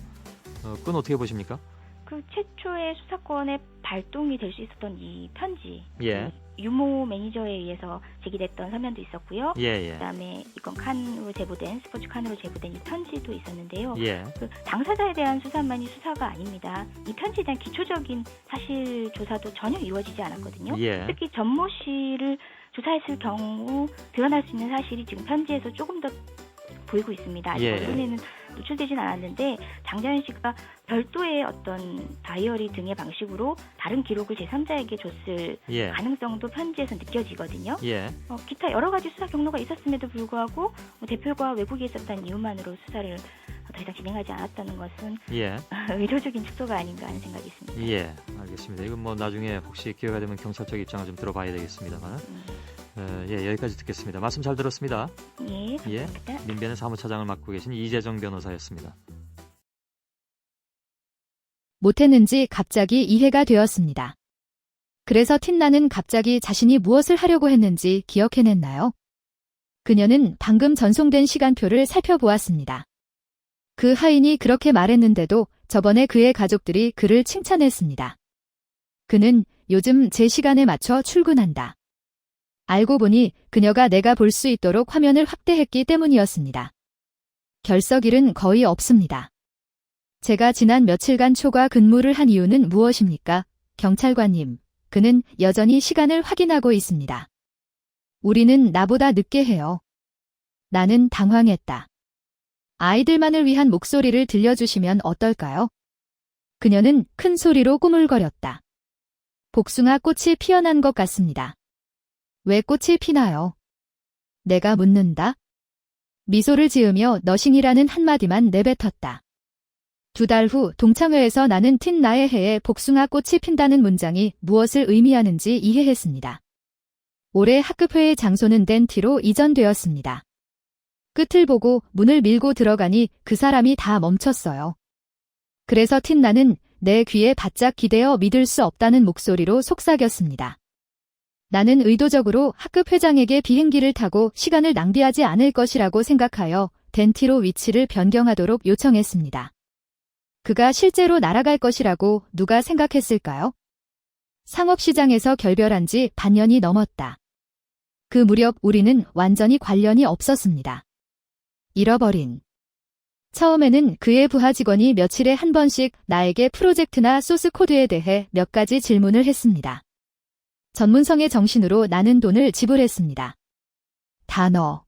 그건 어떻게 보십니까? 그 최초의 수사권의 발동이 될 수 있었던 이 편지, 예. 유모 매니저에 의해서 제기됐던 서면도 있었고요. 예. 그다음에 이건 스포츠 칸으로 제보된 이 편지도 있었는데요. 예. 그 당사자에 대한 수사만이 수사가 아닙니다. 이 편지에 대한 기초적인 사실 조사도 전혀 이루어지지 않았거든요. 예. 특히 전모 씨를 조사했을 경우 드러날 수 있는 사실이 지금 편지에서 조금 더 보이고 있습니다. 아직 언론에는 노출되진 않았는데 장자연 씨가 별도의 어떤 다이어리 등의 방식으로 다른 기록을 제3자에게 줬을 가능성도 편지에서 느껴지거든요. 기타 여러 가지 수사 경로가 있었음에도 불구하고 뭐 대표가 외국에 있었다는 이유만으로 수사를 더 이상 진행하지 않았다는 것은 의도적인 축소가 아닌가 하는 생각이 있습니다. 예, 알겠습니다. 이건 뭐 나중에 혹시 기회가 되면 경찰 쪽 입장을 좀 들어봐야 되겠습니다만. 여기까지 듣겠습니다. 말씀 잘 들었습니다. 예, 감사합니다. 민변의 사무차장을 맡고 계신 이재정 변호사였습니다. 못했는지 갑자기 이해가 되었습니다. 그래서 틴나는 갑자기 자신이 무엇을 하려고 했는지 기억해냈나요? 그녀는 방금 전송된 시간표를 살펴보았습니다. 그 하인이 그렇게 말했는데도 저번에 그의 가족들이 그를 칭찬했습니다. 그는 요즘 제 시간에 맞춰 출근한다. 알고 보니 그녀가 내가 볼 수 있도록 화면을 확대했기 때문이었습니다. 결석일은 거의 없습니다. 제가 지난 며칠간 초과 근무를 한 이유는 무엇입니까? 경찰관님, 그는 여전히 시간을 확인하고 있습니다. 우리는 나보다 늦게 해요. 나는 당황했다. 아이들만을 위한 목소리를 들려주시면 어떨까요? 그녀는 큰 소리로 꾸물거렸다. 복숭아 꽃이 피어난 것 같습니다. 왜 꽃이 피나요? 내가 묻는다. 미소를 지으며 너싱이라는 한마디만 내뱉었다. 2달 후 동창회에서 나는 틴나의 해에 복숭아 꽃이 핀다는 문장이 무엇을 의미하는지 이해했습니다. 올해 학급회의 장소는 덴티로 이전되었습니다. 끝을 보고 문을 밀고 들어가니 그 사람이 다 멈췄어요. 그래서 틴나는 내 귀에 바짝 기대어 믿을 수 없다는 목소리로 속삭였습니다. 나는 의도적으로 학급회장에게 비행기를 타고 시간을 낭비하지 않을 것이라고 생각하여 덴티로 위치를 변경하도록 요청했습니다. 그가 실제로 날아갈 것이라고 누가 생각했을까요? 상업시장에서 결별한 지 반년이 넘었다. 그 무렵 우리는 완전히 관련이 없었습니다. 잃어버린. 처음에는 그의 부하 직원이 며칠에 한 번씩 나에게 프로젝트나 소스 코드에 대해 몇 가지 질문을 했습니다. 전문성의 정신으로 나는 돈을 지불했습니다. 단어.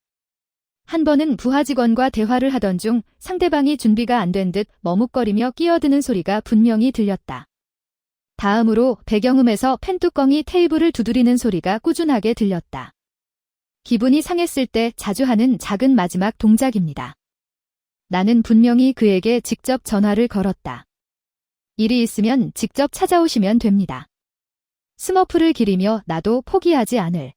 한 번은 부하 직원과 대화를 하던 중 상대방이 준비가 안 된 듯 머뭇거리며 끼어드는 소리가 분명히 들렸다. 다음으로 배경음에서 펜뚜껑이 테이블을 두드리는 소리가 꾸준하게 들렸다. 기분이 상했을 때 자주 하는 작은 마지막 동작입니다. 나는 분명히 그에게 직접 전화를 걸었다. 일이 있으면 직접 찾아오시면 됩니다. 스머프를 기리며 나도 포기하지 않을.